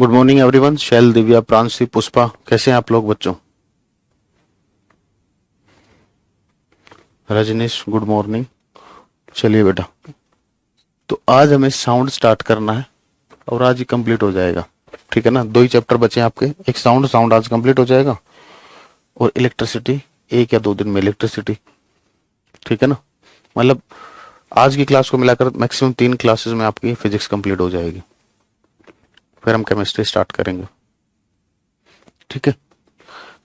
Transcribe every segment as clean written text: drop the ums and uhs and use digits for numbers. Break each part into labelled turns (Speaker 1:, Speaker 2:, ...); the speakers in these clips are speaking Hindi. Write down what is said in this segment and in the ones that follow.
Speaker 1: Good morning everyone. Shail, Divya, Pranshi, Pushpa, कैसे हैं आप लोग बच्चों? Rajnish, good morning. चलिए बेटा, तो आज हमें साउंड स्टार्ट करना है और आज ही कंप्लीट हो जाएगा। ठीक है ना, 2 ही चैप्टर बचे हैं आपके। एक साउंड आज कंप्लीट हो जाएगा और इलेक्ट्रिसिटी 1 या 2 दिन में इलेक्ट्रिसिटी। ठीक है ना, मतलब आज की क्लास को मिलाकर मैक्सिमम 3 क्लासेस में आपकी फिजिक्स कंप्लीट हो जाएगी। फिर हम केमिस्ट्री स्टार्ट करेंगे। ठीक है,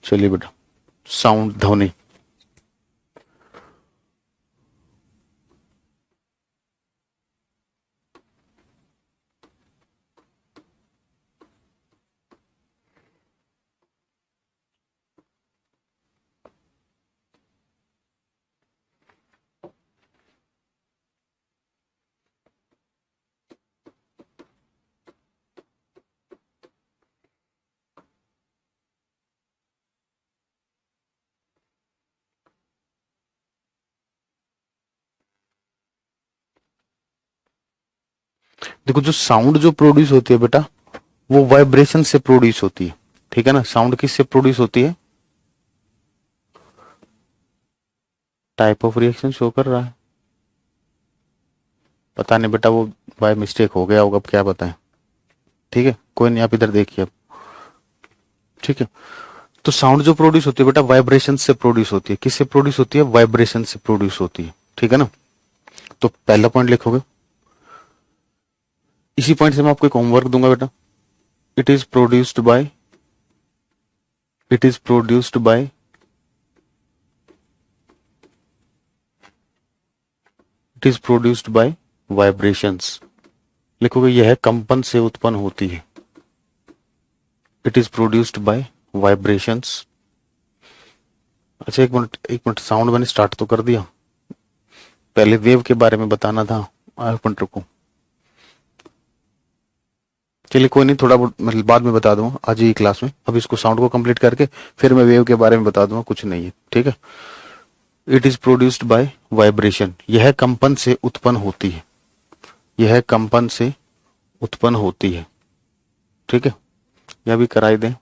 Speaker 1: चलिए बेटा, साउंड, ध्वनि। देखो, जो साउंड जो प्रोड्यूस होती है बेटा, वो वाइब्रेशन से प्रोड्यूस होती है। ठीक है ना, साउंड किससे प्रोड्यूस होती है? टाइप ऑफ रिएक्शन शो कर रहा है, पता नहीं बेटा, वो बाय मिस्टेक हो गया होगा, अब क्या बताएं। ठीक है, कोई नहीं, आप इधर देखिए अब। ठीक है, तो साउंड जो प्रोड्यूस होती है बेटा, वाइब्रेशन से प्रोड्यूस होती है। किससे प्रोड्यूस होती है? वाइब्रेशन से प्रोड्यूस होती है। ठीक है ना, तो पहला पॉइंट लिखोगे। इसी पॉइंट से मैं आपको एक होमवर्क दूंगा बेटा। It is produced by it is produced by it is produced by vibrations. लिखोगे, यह कंपन से उत्पन्न होती है। It is produced by vibrations. अच्छा, एक मिनट, साउंड मैंने स्टार्ट तो कर दिया, पहले वेव के बारे में बताना था। 1 मिनट रुको। चलिए कोई नहीं, थोड़ा बहुत मतलब बाद में बता दूंगा आज ही क्लास में। अब इसको साउंड को कंप्लीट करके फिर मैं वेव के बारे में बता दूंगा, कुछ नहीं है। ठीक है, it is produced by vibration. यह कंपन से उत्पन्न होती है। यह कंपन से उत्पन्न होती है। ठीक है, यह भी कराई दें।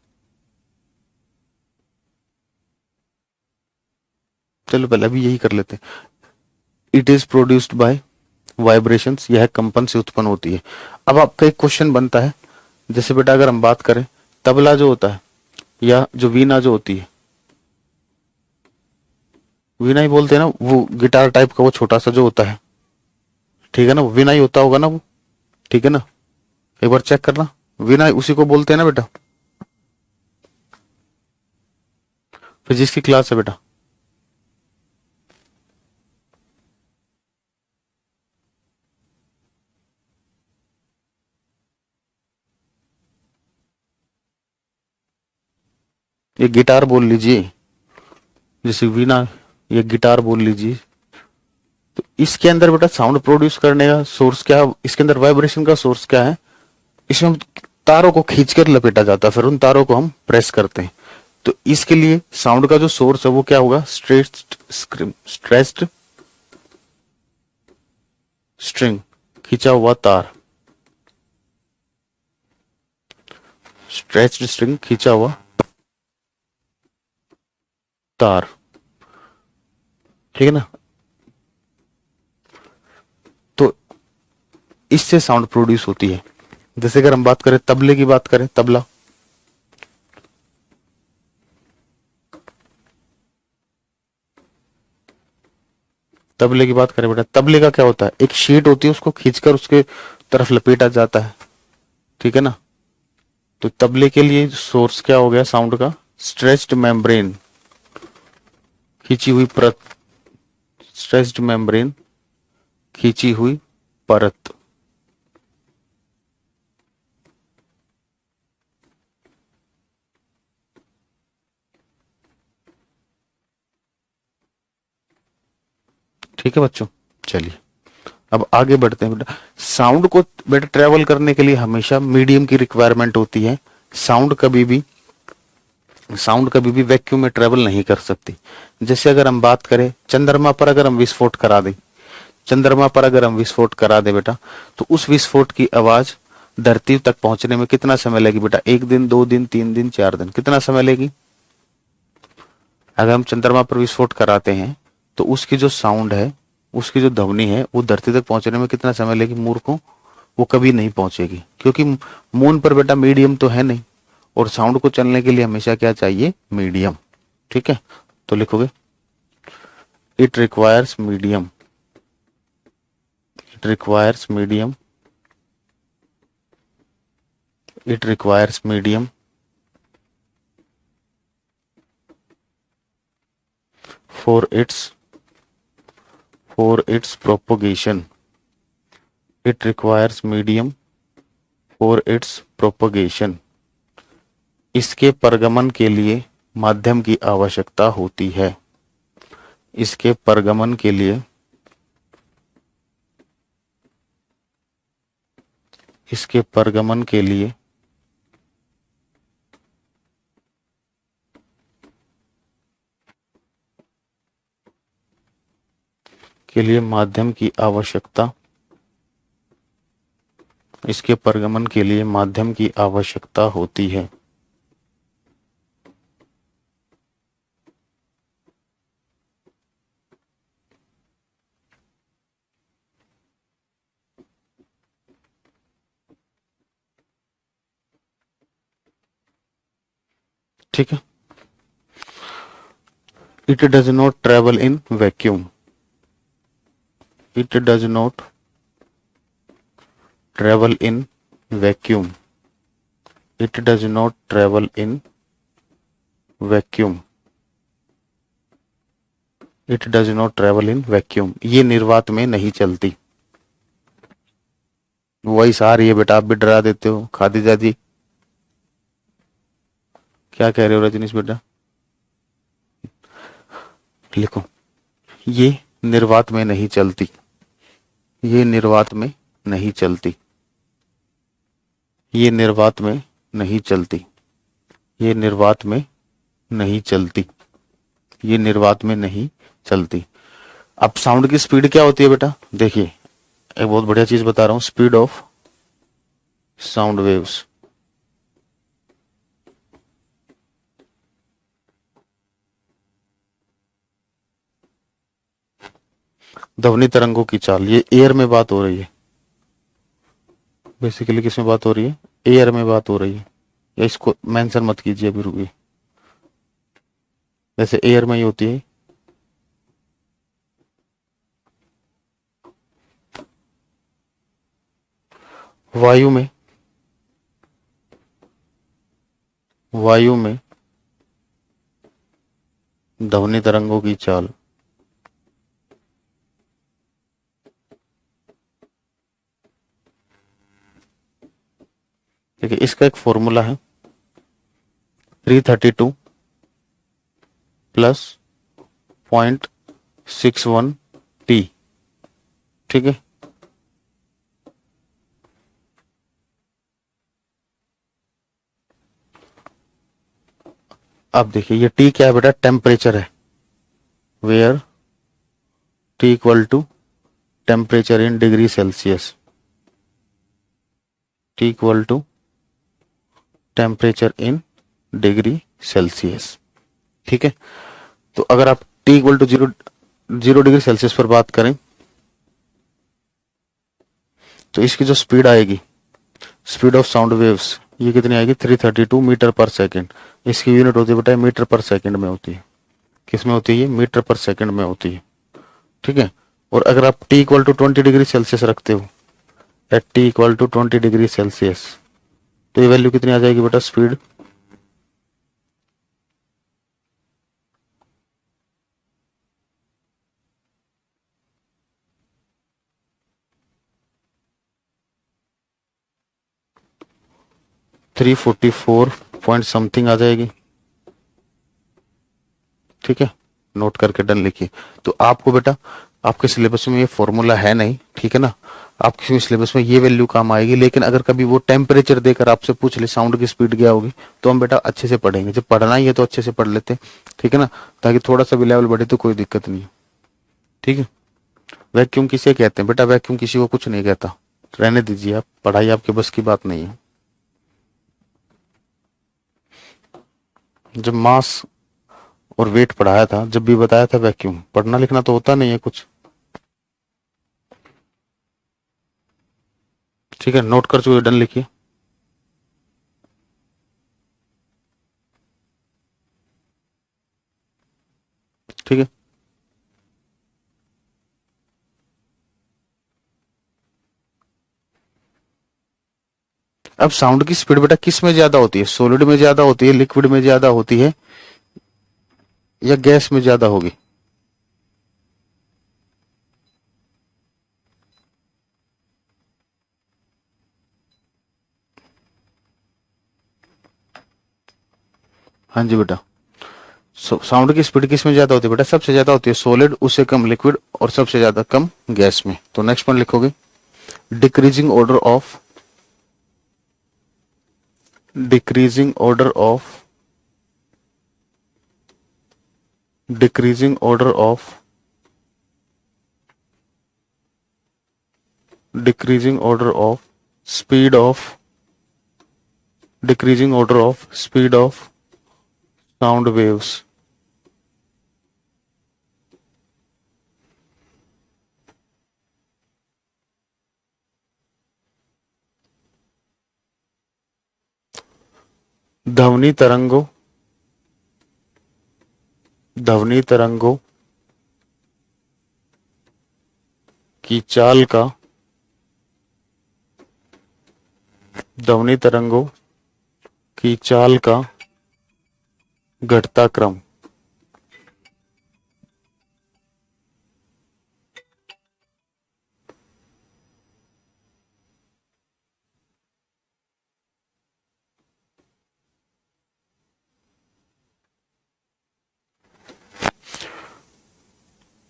Speaker 1: चलो पहले अभी यही कर लेते हैं। It is produced by vibrations, यह कंपन से उत्पन्न होती है। अब आपका एक क्वेश्चन बनता है, जैसे बेटा अगर हम बात करें, तबला जो होता है या जो वीणा जो होती है, वीणा ही बोलते हैं ना, वो गिटार टाइप का वो छोटा सा जो होता है। ठीक है ना, वो वीणा ही होता होगा ना वो। ठीक है ना, एक बार चेक करना, वीणा उसी को बोलते हैं ना बेटा। फिजिक्स की क्लास है बेटा। ये गिटार बोल लीजिए, जैसे वीणा, ये गिटार बोल लीजिए। तो इसके अंदर बेटा साउंड प्रोड्यूस करने का सोर्स क्या है? इसके अंदर वाइब्रेशन का सोर्स क्या है? इसमें हम तारों को खींचकर लपेटा जाता है, फिर उन तारों को हम प्रेस करते हैं। तो इसके लिए साउंड का जो सोर्स है वो क्या होगा? स्ट्रेस्ड स्ट्रिंग, खींचा हुआ तार। स्ट्रेच्ड स्ट्रिंग, खींचा हुआ तार। ठीक है ना, तो इससे साउंड प्रोड्यूस होती है। जैसे अगर हम बात करें तबले की, बात करें तबला, तबले की बात करें बेटा, तबले का क्या होता है? एक शीट होती है, उसको खींचकर उसके तरफ लपेटा जाता है। ठीक है ना, तो तबले के लिए सोर्स क्या हो गया साउंड का? स्ट्रेच्ड मेम्ब्रेन, खींची हुई परत। स्ट्रेच्ड मेम्ब्रेन, खींची हुई परत। ठीक है बच्चों, चलिए अब आगे बढ़ते हैं बेटा। साउंड को बेटा ट्रेवल करने के लिए हमेशा मीडियम की रिक्वायरमेंट होती है। साउंड कभी भी वैक्यूम में ट्रेवल नहीं कर सकती। जैसे अगर हम बात करें चंद्रमा पर, अगर हम विस्फोट करा दें, चंद्रमा पर अगर हम विस्फोट करा दें बेटा, तो उस विस्फोट की आवाज धरती तक पहुंचने में कितना समय लेगी बेटा? 1 दिन, 2 दिन, 3 दिन, 4 दिन, कितना समय लेगी? अगर हम चंद्रमा पर विस्फोट कराते हैं तो उसकी जो साउंड है, उसकी जो ध्वनि है, वो धरती तक पहुंचने में कितना समय लेगी मूर्खों? वो कभी नहीं पहुंचेगी, क्योंकि मून पर बेटा मीडियम तो है नहीं, और साउंड को चलने के लिए हमेशा क्या चाहिए? मीडियम। ठीक है, तो लिखोगे it requires medium, it requires medium, it requires medium for its propagation. It requires medium for its propagation. इसके परगमन के लिए माध्यम की आवश्यकता होती है। इसके परगमन के लिए, इसके परगमन के लिए माध्यम की आवश्यकता, इसके परगमन के लिए माध्यम की आवश्यकता होती है। ठीक है, it does not travel in vacuum, it does not travel in vacuum, it does not travel in vacuum, it does not travel in vacuum। ये निर्वात में नहीं चलती। वॉइस आ रही है बेटा, आप भी डरा देते हो। खादिजा जी क्या कह रहे हो? रजनीश बेटा लिखो, ये निर्वात में नहीं चलती, ये निर्वात में नहीं चलती, ये निर्वात में नहीं चलती, ये निर्वात में नहीं चलती, ये निर्वात में नहीं चलती। अब साउंड की स्पीड क्या होती है बेटा? देखिए, एक बहुत बढ़िया चीज बता रहा हूं, स्पीड ऑफ साउंड वेव्स। ध्वनि तरंगों की चाल, ये एयर में बात हो रही है। बेसिकली किस में बात हो रही है? एयर में बात हो रही है। या इसको मेंशन मत कीजिए अभी, रुकिए। वैसे एयर में ही होती है। वायु में, वायु में ध्वनि तरंगों की चाल, देखिए इसका एक फॉर्मूला है 332 प्लस 0.61 टी। ठीक है, अब देखिए ये टी क्या है बेटा? टेम्परेचर है। Where T equal to temperature in degree Celsius, T equal to temperature in degree Celsius. ठीक है, तो अगर आप T equal to 0 degree Celsius पर बात करें तो इसकी जो स्पीड आएगी, स्पीड ऑफ साउंड वेव्स, ये कितनी आएगी? 332 मीटर पर सेकेंड। इसकी यूनिट होती है बेटा मीटर पर सेकेंड में होती है। किस में होती है? ये मीटर पर सेकेंड में होती है। ठीक है, और अगर आप T equal to 20 degree Celsius रखते हो, at T equal to 20 degree Celsius, तो ये वैल्यू कितनी आ जाएगी बेटा? स्पीड 344 पॉइंट समथिंग आ जाएगी। ठीक है, नोट करके डन लिखिए। तो आपको बेटा आपके सिलेबस में ये फॉर्मूला है नहीं, ठीक है ना, आपके सिलेबस में ये वैल्यू काम आएगी, लेकिन अगर कभी वो टेम्परेचर देकर आपसे पूछ ले साउंड की स्पीड क्या होगी, तो हम बेटा अच्छे से पढ़ेंगे। जब पढ़ना ही है तो अच्छे से पढ़ लेते हैं, ठीक है ना, ताकि थोड़ा सा भी लेवल बढ़े तो कोई दिक्कत नहीं है। ठीक है, वैक्यूम किसे कहते हैं बेटा? वैक्यूम किसी को कुछ नहीं कहता, रहने दीजिए, आप पढ़ाई आपके बस की बात नहीं है। जब मास और वेट पढ़ाया था, जब भी बताया था वैक्यूम, पढ़ना लिखना तो होता नहीं है कुछ। ठीक है, नोट कर चुके, डन लिखिए। ठीक है, अब साउंड की स्पीड बेटा किस में ज्यादा होती है? सॉलिड में ज्यादा होती है, लिक्विड में ज्यादा होती है, या गैस में ज्यादा होगी? हाँ जी बेटा, साउंड की स्पीड किस में ज्यादा होती है बेटा? सबसे ज्यादा होती है सॉलिड, उससे कम लिक्विड, और सबसे ज्यादा कम गैस में। तो नेक्स्ट पॉइंट लिखोगे, decreasing order of, decreasing order of, decreasing order of, decreasing order of speed of, decreasing order of speed of sound waves. ध्वनि तरंगों, ध्वनि तरंगों की चाल का, ध्वनि तरंगों की चाल का घटता क्रम।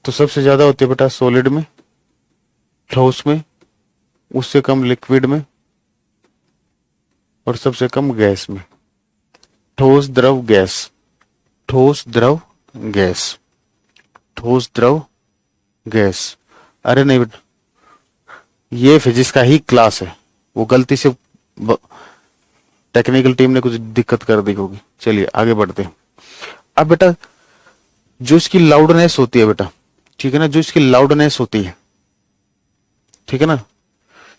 Speaker 1: तो सबसे ज्यादा होती है बेटा सॉलिड में, ठोस में, उससे कम लिक्विड में, और सबसे कम गैस में। ठोस द्रव गैस, ठोस द्रव गैस, ठोस द्रव गैस। अरे नहीं बेटा, ये फिजिक्स का ही क्लास है, वो गलती से टेक्निकल टीम ने कुछ दिक्कत कर दी होगी। चलिए आगे बढ़ते हैं। अब बेटा जो इसकी लाउडनेस होती है बेटा, ठीक है ना, जो इसकी लाउडनेस होती है, ठीक है ना,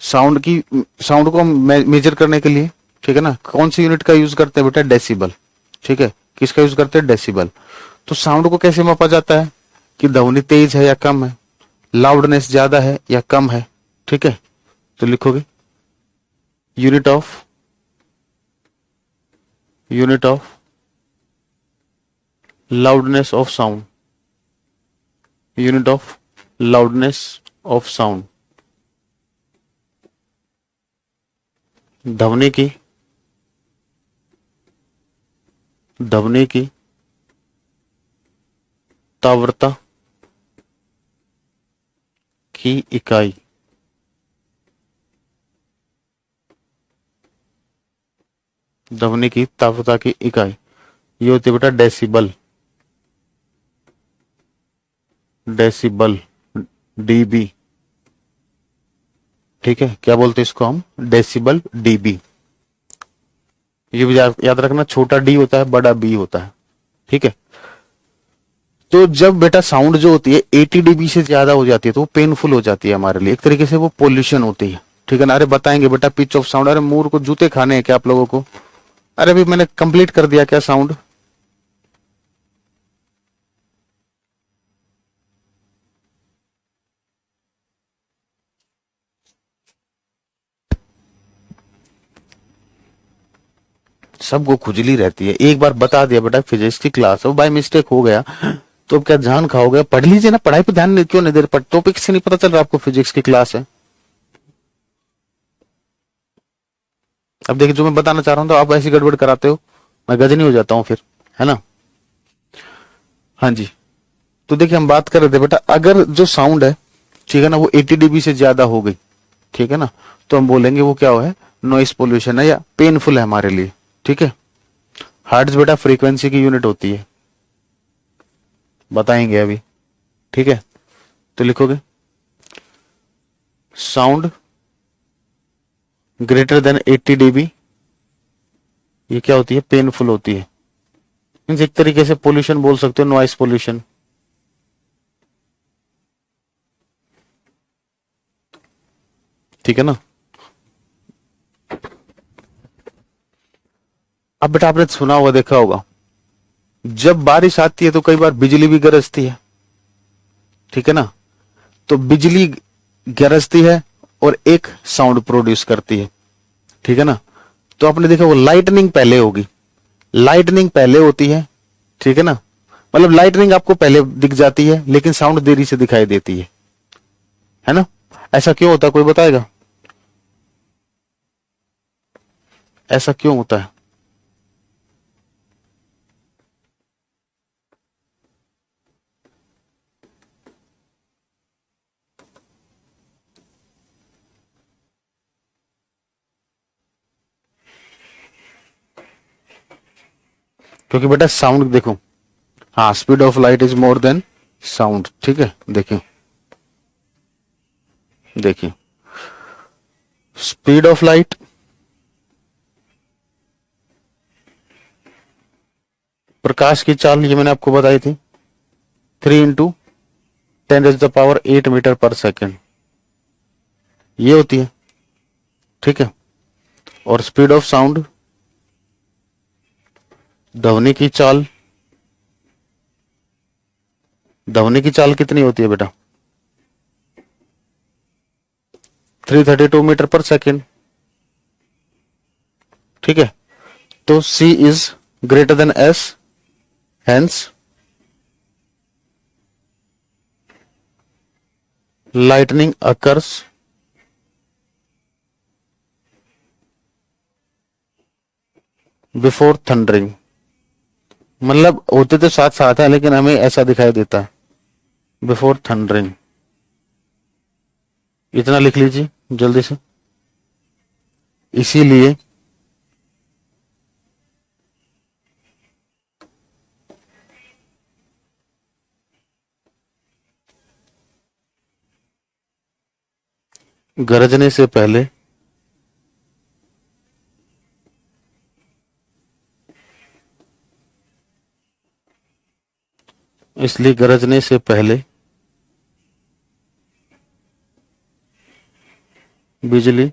Speaker 1: साउंड की, साउंड को हम मेजर करने के लिए, ठीक है ना, कौन सी यूनिट का यूज करते हैं बेटा? डेसिबल। ठीक है, किसका यूज करते हैं? डेसिबल। तो साउंड को कैसे मापा जाता है कि ध्वनि तेज है या कम है, लाउडनेस ज्यादा है या कम है? ठीक है, तो लिखोगे unit of, unit of loudness of sound, unit of loudness of sound. ध्वनि की, ध्वनि की तीव्रता की इकाई, ध्वनि की तीव्रता की इकाई ये होती है बेटा डेसिबल, डेसिबल, डीबी। ठीक है, क्या बोलते हैं इसको हम? Decibel, dB. ये भी याद रखना, छोटा डी होता है, बड़ा बी होता है। ठीक है, तो जब बेटा साउंड जो होती है 80 डीबी से ज्यादा हो जाती है तो वो पेनफुल हो जाती है हमारे लिए, एक तरीके से वो पोल्यूशन होती है। ठीक है ना, अरे बताएंगे बेटा पिच ऑफ साउंड। अरे मूर को जूते खाने हैं क्या आप लोगों को? अरे अभी मैंने कंप्लीट कर दिया क्या साउंड? सबको खुजली रहती है, एक बार बता दिया बेटा फिजिक्स की क्लास है, बाय मिस्टेक हो गया तो अब क्या जान खाओगे? पढ़ लीजिए ना, पढ़ाई पे ध्यान क्यों नहीं दे रहे? टॉपिक से नहीं पता चल रहा आपको फिजिक्स की क्लास है? अब देखिए जो मैं बताना चाह रहा हूं तो आप ऐसी गड़बड़ कराते हो, मैं गजनी हो जाता हूँ फिर, है ना। हाँ जी, तो देखिए हम बात कर रहे थे बेटा, अगर जो साउंड है, ठीक है ना, वो 80 डीबी से ज्यादा हो गई, ठीक है ना, तो हम बोलेंगे वो क्या है? नॉइस पोल्यूशन है या पेनफुल है हमारे लिए। ठीक है, हर्ट्ज बेटा फ्रीक्वेंसी की यूनिट होती है, बताएंगे अभी। ठीक है, तो लिखोगे साउंड ग्रेटर देन 80 dB, ये क्या होती है? पेनफुल होती है। मीन्स एक तरीके से पोल्यूशन बोल सकते हो, नॉइस पोल्यूशन। ठीक है ना। अब बेटा आपने सुना होगा, देखा होगा, जब बारिश आती है तो कई बार बिजली भी गरजती है। ठीक है ना। तो बिजली गरजती है और एक साउंड प्रोड्यूस करती है। ठीक है ना। तो आपने देखा वो लाइटनिंग पहले होगी, लाइटनिंग पहले होती है। ठीक है ना। मतलब लाइटनिंग आपको पहले दिख जाती है लेकिन साउंड देरी से दिखाई देती है ना। ऐसा क्यों होता है, कोई बताएगा? ऐसा क्यों होता है? क्योंकि बेटा साउंड देखो, हाँ, speed of light is more than sound. ठीक है, देखिए देखिए, स्पीड ऑफ लाइट, प्रकाश की चाल, ये मैंने आपको बताई थी, 3 × 10⁻⁸मीटर पर सेकेंड, ये होती है। ठीक है। और स्पीड ऑफ साउंड, ध्वनि की चाल, ध्वनि की चाल कितनी होती है बेटा? 332 मीटर पर सेकेंड। ठीक है। तो C is greater than S, hence lightning occurs before thundering. मतलब होते तो साथ साथ है लेकिन हमें ऐसा दिखाई देता है, बिफोर थंडरिंग। इतना लिख लीजिए जल्दी से। इसीलिए गरजने से पहले इसलिए गरजने से पहले बिजली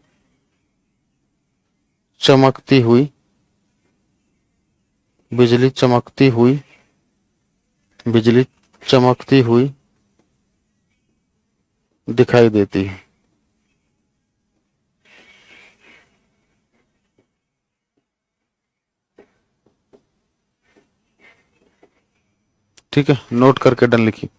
Speaker 1: चमकती हुई, बिजली चमकती हुई, बिजली चमकती हुई दिखाई देती है। ठीक है, नोट करके डन लिखिए।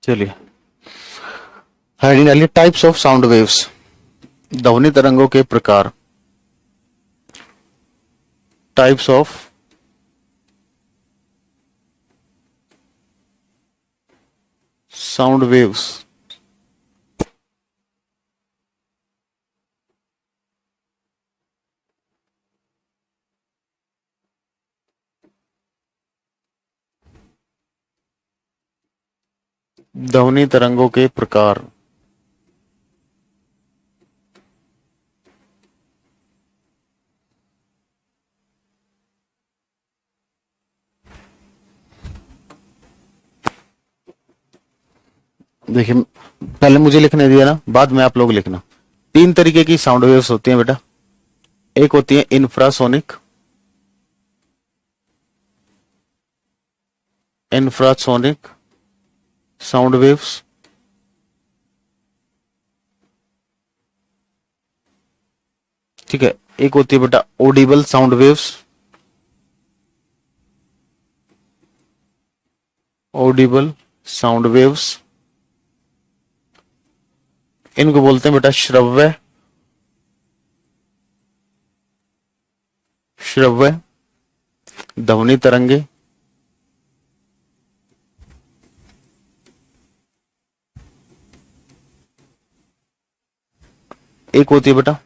Speaker 1: चलिए, हेडिंग डालिए, टाइप्स ऑफ साउंड वेव्स, ध्वनि तरंगों के प्रकार। Types of sound waves. ध्वनि तरंगों के प्रकार। देखिए, पहले मुझे लिखने दिया ना, बाद में आप लोग लिखना। 3 तरीके की साउंड वेव्स होती हैं बेटा। एक होती है इंफ्रासोनिक, इंफ्रासोनिक साउंड वेव्स। ठीक है। एक होती है बेटा Audible sound waves, Audible sound waves, इनको बोलते हैं बेटा श्रव्य, श्रव्य ध्वनि तरंगे। एक होती है बेटा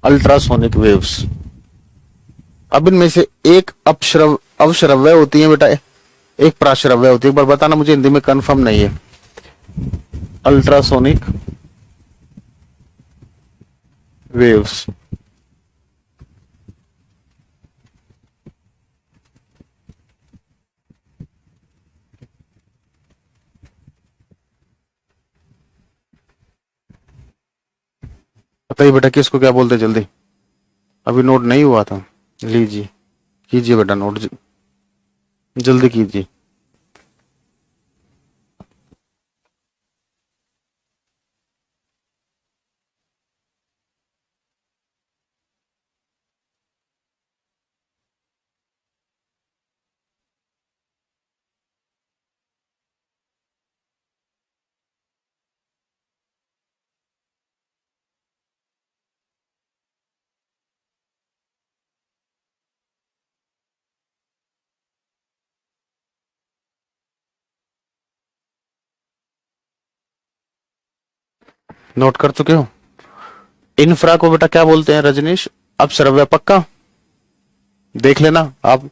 Speaker 1: अल्ट्रासोनिक वेव्स। अब इनमें से एक अवश्रव्य होती है बेटा, एक प्राश्रव्य होती है। एक बार बताना, मुझे हिंदी में कंफर्म नहीं है। अल्ट्रासोनिक वेव्स, बताइए बेटा किसको क्या बोलते जल्दी, अभी नोट नहीं हुआ था। लीजिए कीजिए बेटा नोट, जल्दी कीजिए। नोट कर चुके हो? इंफ्रा को बेटा क्या बोलते हैं रजनीश? अब श्रव्य पक्का देख लेना आप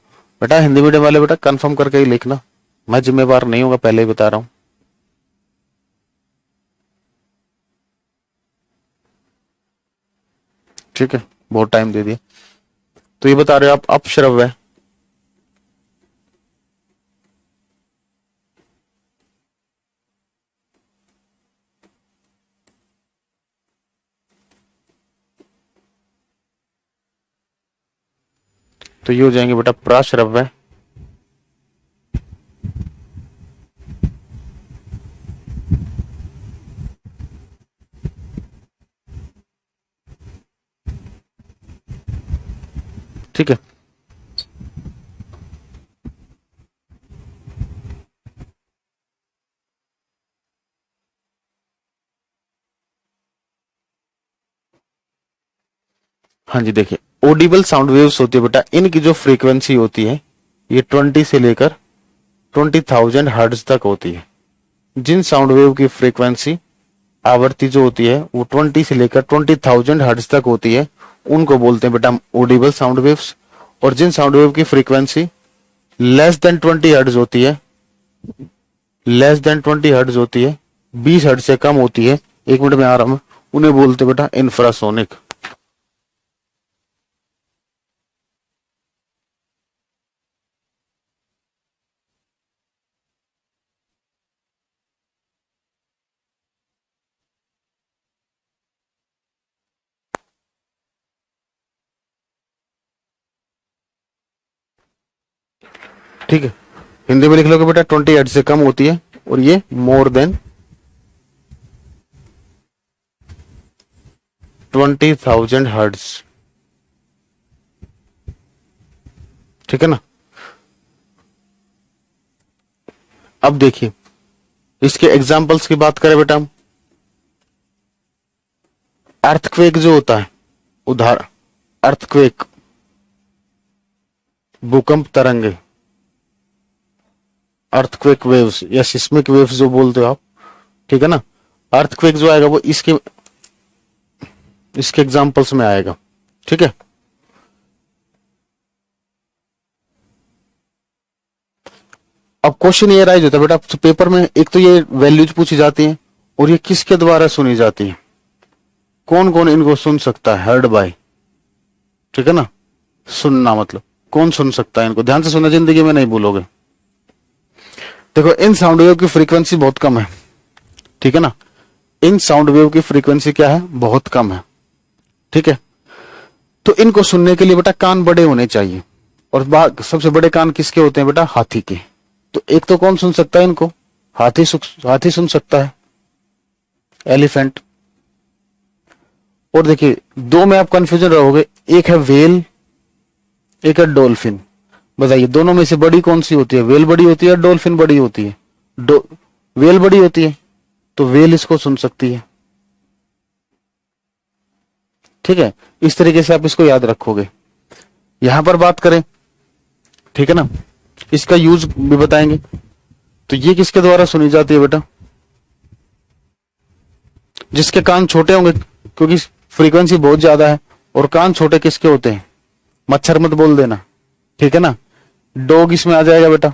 Speaker 1: बेटा, हिंदी मीडियम वाले बेटा कंफर्म करके ही लिखना, मैं जिम्मेवार नहीं हूँ, पहले ही बता रहा हूं। ठीक है, बहुत टाइम दे दिया। तो ये बता रहे हो आप अपश्रव्य, तो ये हो जाएंगे बेटा प्राश्रव्य, ठीक है। हाँ जी, देखिए ऑडिबल साउंड वेव्स होती है बेटा, इनकी जो फ्रीक्वेंसी होती है ये 20 से लेकर 20,000 हर्ट्ज तक होती है। जिन साउंड वेव की फ्रीक्वेंसी आवृत्ति जो होती है वो 20 से लेकर 20,000 हर्ट्ज तक होती है, उनको बोलते हैं बेटा ऑडिबल साउंड वेव्स। और जिन साउंड वेव की फ्रीक्वेंसी लेस देन 20 हर्ट्ज होती है, लेस देन 20 हर्ट्ज होती है, 20 हर्ट्ज से कम होती है, एक मिनट में आ रहा हूं, उन्हें बोलते हैं बेटा इंफ्रासोनिक। ठीक है, हिंदी में लिख लोगे बेटा 20 हर्ट्ज से कम होती है, और ये मोर देन 20,000 हर्ट्ज। ठीक है ना? अब देखिए इसके एग्जाम्पल्स की बात करें बेटा हम, अर्थक्वेक जो होता है, उदाहरण अर्थक्वेक, भूकंप तरंगे, अर्थक्वेक वेव्स या सिस्मिक वेव्स जो बोलते हो आप, ठीक है ना? अर्थक्वेक जो आएगा वो इसके इसके एग्जाम्पल्स में आएगा। ठीक है, अब क्वेश्चन ये राइज होता है बेटा तो पेपर में, एक तो ये वैल्यूज पूछी जाती हैं और ये किसके द्वारा सुनी जाती है, कौन कौन इनको सुन सकता है, हर्ड बाय। ठीक है ना, सुनना मतलब कौन सुन सकता है इनको, ध्यान से सुनना, जिंदगी में नहीं भूलोगे। देखो इन साउंड वेव की फ्रीक्वेंसी बहुत कम है, ठीक है ना, इन साउंड वेव की फ्रीक्वेंसी क्या है, बहुत कम है। ठीक है, तो इनको सुनने के लिए बेटा कान बड़े होने चाहिए, और सबसे बड़े कान किसके होते हैं बेटा, हाथी के। तो एक तो कौन सुन सकता है इनको, हाथी सुन सकता है, एलिफेंट। और देखिए दो में आप कंफ्यूजन रहोगे, एक है व्हेल, एक है डॉल्फिन। बताइए दोनों में से बड़ी कौन सी होती है? व्हेल बड़ी होती है, डॉल्फिन बड़ी होती है? व्हेल बड़ी होती है, तो व्हेल इसको सुन सकती है। ठीक है, इस तरीके से आप इसको याद रखोगे। यहां पर बात करें, ठीक है ना, इसका यूज भी बताएंगे। तो ये किसके द्वारा सुनी जाती है बेटा? जिसके कान छोटे होंगे, क्योंकि फ्रीक्वेंसी बहुत ज्यादा है। और कान छोटे किसके होते हैं? मच्छर मत बोल देना, ठीक है ना। डॉग इसमें आ जाएगा बेटा,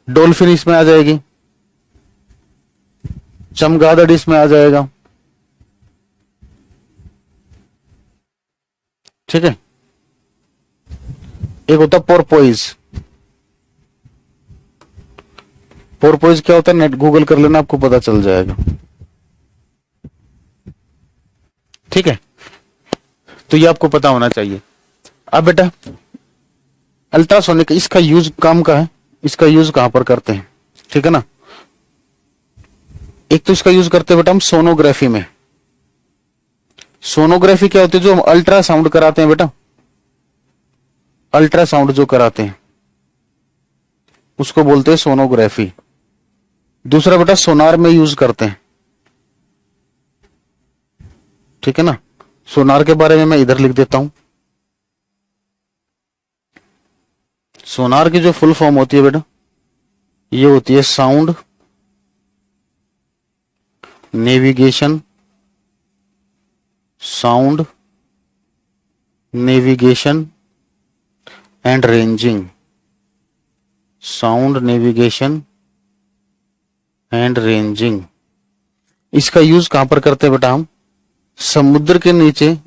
Speaker 1: डॉल्फिन इसमें आ जाएगी, चमगादड़ इसमें आ जाएगा, ठीक है। एक होता है पोरपोइज। पोरपोइज क्या होता है? नेट गूगल कर लेना, आपको पता चल जाएगा, ठीक है। तो ये आपको पता होना चाहिए। अब बेटा अल्ट्रासोनिक, इसका यूज काम का है, इसका यूज कहां पर करते हैं, ठीक है ना। एक तो इसका यूज करते हैं बेटा हम सोनोग्राफी में। सोनोग्राफी क्या होती है? जो हम अल्ट्रासाउंड कराते हैं बेटा, अल्ट्रासाउंड जो कराते हैं उसको बोलते हैं सोनोग्राफी। दूसरा बेटा सोनार में यूज करते हैं, ठीक है ना। सोनार के बारे में मैं इधर लिख देता हूं। सोनार की जो फुल फॉर्म होती है बेटा, ये होती है sound navigation, sound navigation and ranging, sound navigation and ranging. इसका यूज कहां पर करते हैं बेटा हम? समुद्र के नीचे,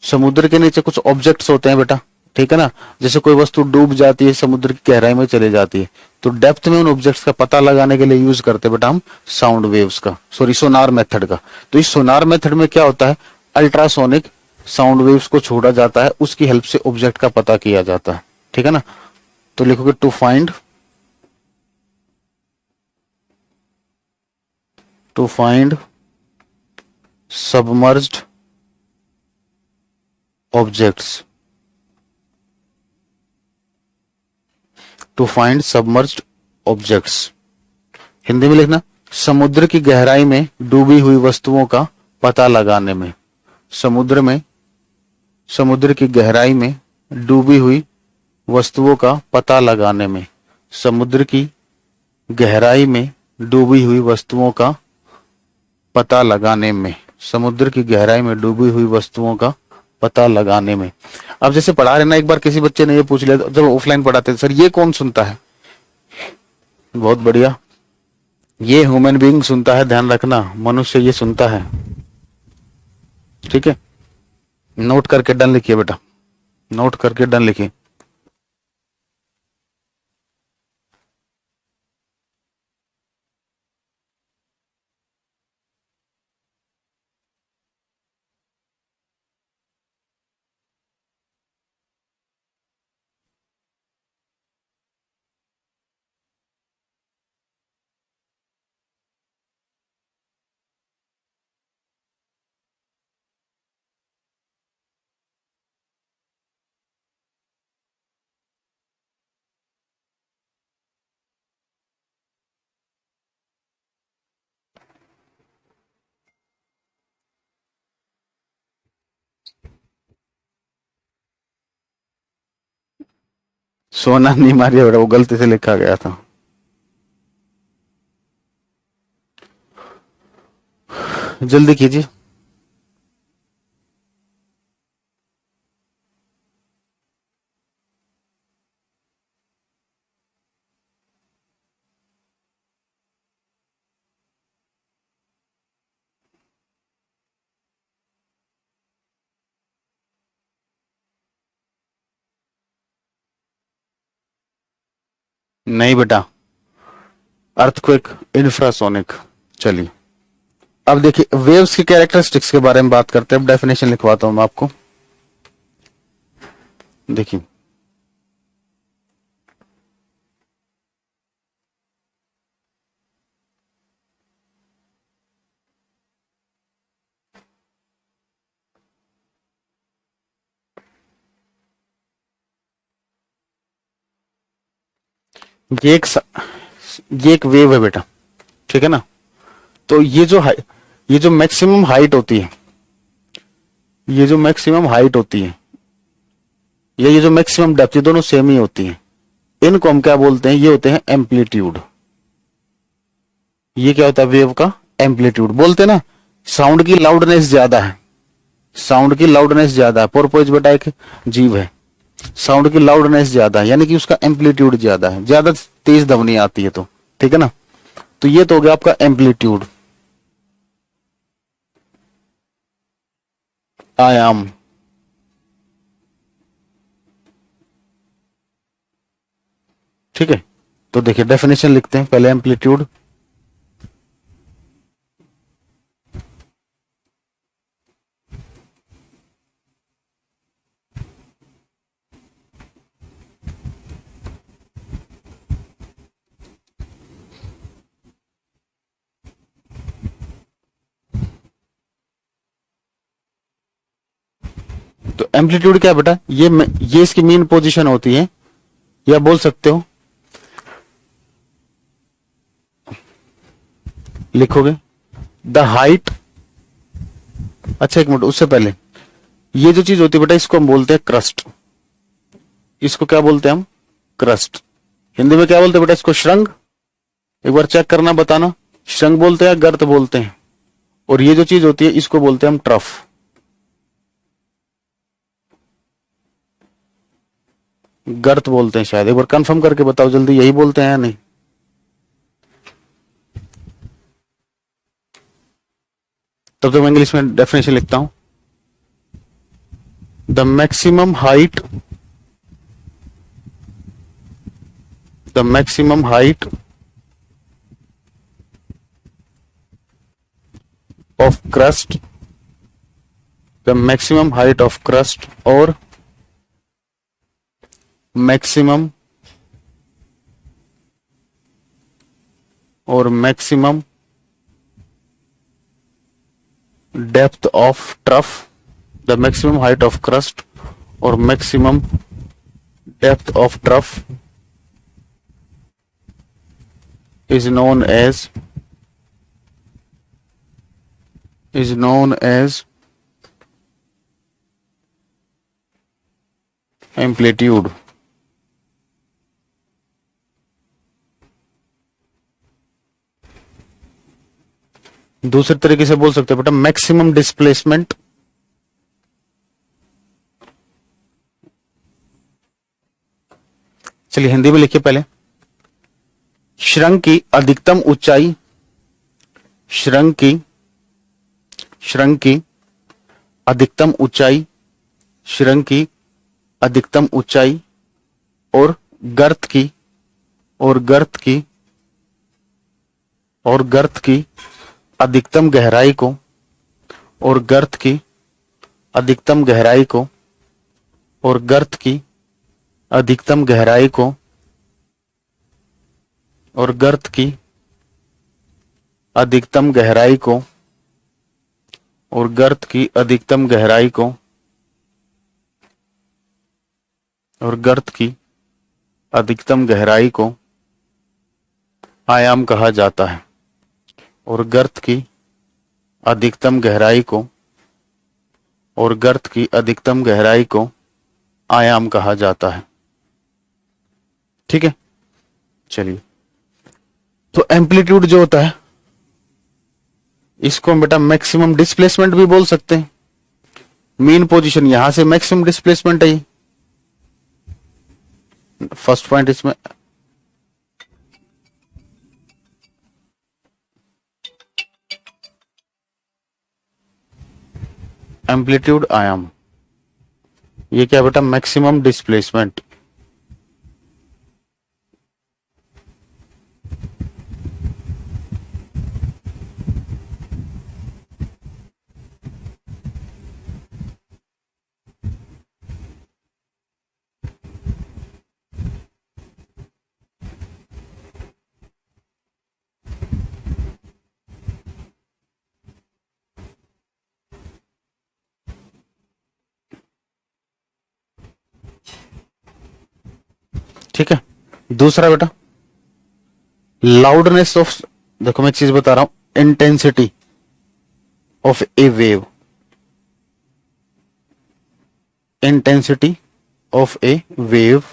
Speaker 1: समुद्र के नीचे कुछ ऑब्जेक्ट्स होते हैं बेटा, ठीक है ना। जैसे कोई वस्तु डूब जाती है, समुद्र की गहराई में चले जाती है, तो डेप्थ में उन ऑब्जेक्ट्स का पता लगाने के लिए यूज करते हैं बेटा हम साउंड वेव्स का, सॉरी सोनार मेथड का। तो इस सोनार मेथड में क्या होता है? अल्ट्रासोनिक साउंड वेव्स को छोड़ा जाता है, उसकी हेल्प से ऑब्जेक्ट का पता किया जाता है, ठीक है ना। तो लिखोगे to find submerged objects, to find submerged objects. Hindi में लिखना, समुद्र की गहराई में डूबी हुई वस्तुओं का पता लगाने में। समुद्र में, समुद्र की गहराई में डूबी हुई वस्तुओं का पता लगाने में, समुद्र की गहराई में डूबी हुई वस्तुओं का पता लगाने में, समुद्र की गहराई में डूबी हुई वस्तुओं का पता लगाने में। अब जैसे पढ़ा रहे ना, एक बार किसी बच्चे ने ये पूछ लिया जब ऑफलाइन पढ़ाते थे, सर ये कौन सुनता है? बहुत बढ़िया, ये ह्यूमन बीइंग सुनता है, ध्यान रखना, मनुष्य ये सुनता है, ठीक है। नोट करके डन लिखिए बेटा, नोट करके डन लिखिए। सोना नहीं मारिया बेटा, वो गलती से लिखा गया था। जल्दी कीजिए। नहीं बेटा, अर्थक्वेक इंफ्रासोनिक। चलिए अब देखिए वेव्स की कैरेक्टरिस्टिक्स के बारे में बात करते हैं। अब डेफिनेशन लिखवाता हूं मैं आपको, देखिए। ये एक ये एक वेव है बेटा, ठीक है ना। तो ये जो मैक्सिमम हाइट होती है, ये जो मैक्सिमम हाइट होती है या ये जो मैक्सिमम डेप्थ, ये दोनों सेम ही होती हैं। इनको हम क्या बोलते हैं, ये होते हैं एम्पलीट्यूड। ये क्या होता है, वेव का एम्पलीट्यूड। बोलते हैं ना साउंड की लाउडनेस ज्यादा है, साउंड की लाउडनेस ज्यादा है। पोर्पोइज बेटा एक जीव है, साउंड की लाउडनेस ज्यादा है यानी कि उसका एम्पलीट्यूड ज्यादा है, ज्यादा तेज ध्वनि आती है, तो ठीक है ना। तो ये तो हो गया आपका एम्पलीट्यूड, आयाम। ठीक है, तो देखिए डेफिनेशन लिखते हैं पहले एम्पलीट्यूड। तो एम्पलीट्यूड क्या बेटा, ये इसकी मीन पोजीशन होती है, या बोल सकते हो लिखोगे द हाइट। अच्छा एक मिनट, उससे पहले ये जो चीज होती है बेटा, इसको हम बोलते हैं क्रस्ट। इसको क्या बोलते हैं हम, क्रस्ट। हिंदी में क्या बोलते हैं बेटा इसको, श्रृंग। एक बार चेक करना, बताना श्रृंग बोलते हैं या गर्त बोलते हैं। और ये जो चीज होती है इसको बोलते हैं हम ट्रफ। गर्त बोलते हैं शायद, एक बार कंफर्म करके बताओ जल्दी, यही बोलते हैं या नहीं। तब तो मैं इंग्लिश में डेफिनेशन लिखता हूं। The maximum height, the maximum height of crust, the maximum height of crust और maximum depth of trough, the maximum height of crust और maximum depth of trough is known as amplitude। दूसरे तरीके से बोल सकते हैं बेटा मैक्सिमम डिस्प्लेसमेंट, चलिए हिंदी में लिखिए पहले। श्रृंग की अधिकतम ऊंचाई, श्रृंग की अधिकतम ऊंचाई, श्रृंग की अधिकतम ऊंचाई और गर्त की अधिकतम गहराई को, और गर्त की अधिकतम गहराई को, और गर्त की अधिकतम गहराई को, और गर्त की अधिकतम गहराई को, और गर्त की अधिकतम गहराई को, और गर्त की अधिकतम गहराई को आयाम कहा जाता है। और गर्त की अधिकतम गहराई को, और गर्त की अधिकतम गहराई को आयाम कहा जाता है। ठीक है, चलिए। तो एम्पलीट्यूड जो होता है इसको हम बेटा मैक्सिमम डिस्प्लेसमेंट भी बोल सकते हैं। मीन पोजीशन यहां से मैक्सिमम डिस्प्लेसमेंट है ये। फर्स्ट पॉइंट इसमें एम्पलीट्यूड आयाम, ये क्या बेटा मैक्सिमम डिस्प्लेसमेंट। ठीक है, दूसरा बेटा लाउडनेस ऑफ, देखो मैं एक चीज बता रहा हूं, intensity of A wave, intensity of A wave,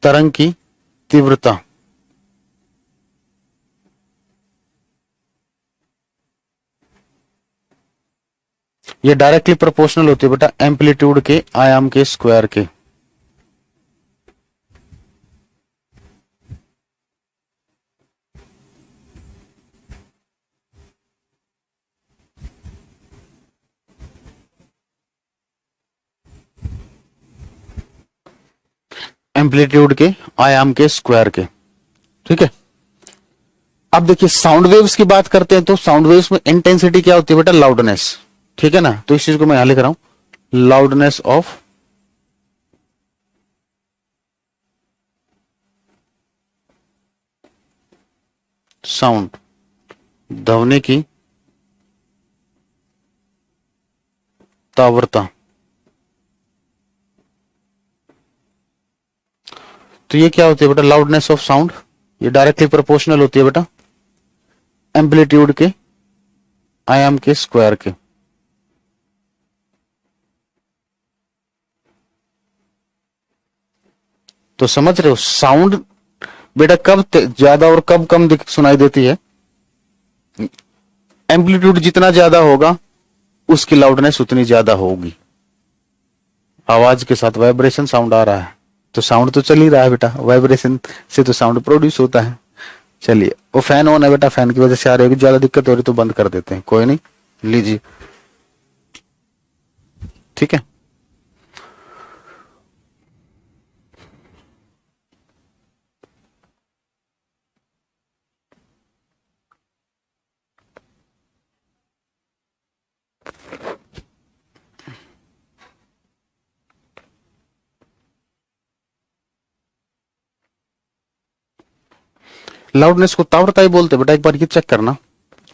Speaker 1: तरंग की तीव्रता, ये डायरेक्टली प्रोपोर्शनल होती है बेटा एम्पलीट्यूड के आयाम के स्क्वायर के। एम्पलीट्यूड के आयाम के स्क्वायर के, ठीक है। अब देखिए साउंड वेव्स की बात करते हैं तो साउंड वेव्स में इंटेंसिटी क्या होती है बेटा, लाउडनेस, ठीक है ना। तो इस चीज को मैं यहां लिख रहा हूं, लाउडनेस ऑफ साउंड, ध्वनि की तीव्रता। तो ये क्या होती है बेटा, लाउडनेस ऑफ साउंड, ये डायरेक्टली प्रोपोर्शनल होती है बेटा एम्पलीट्यूड के आयाम के स्क्वायर के। तो समझ रहे हो साउंड बेटा कब ज्यादा और कब कम सुनाई देती है, एम्पलीट्यूड जितना ज्यादा होगा उसकी लाउडनेस उतनी ज्यादा होगी। आवाज के साथ वाइब्रेशन साउंड आ रहा है तो साउंड तो चल ही रहा है बेटा, वाइब्रेशन से तो साउंड प्रोड्यूस होता है। चलिए वो फैन ऑन है बेटा, फैन की वजह से आ रही होगी, ज्यादा दिक्कत हो रही तो बंद कर देते हैं, कोई नहीं, लीजिए, ठीक है। लाउडनेस को तीव्रता ही बोलते बेटा, एक बार ये चेक करना,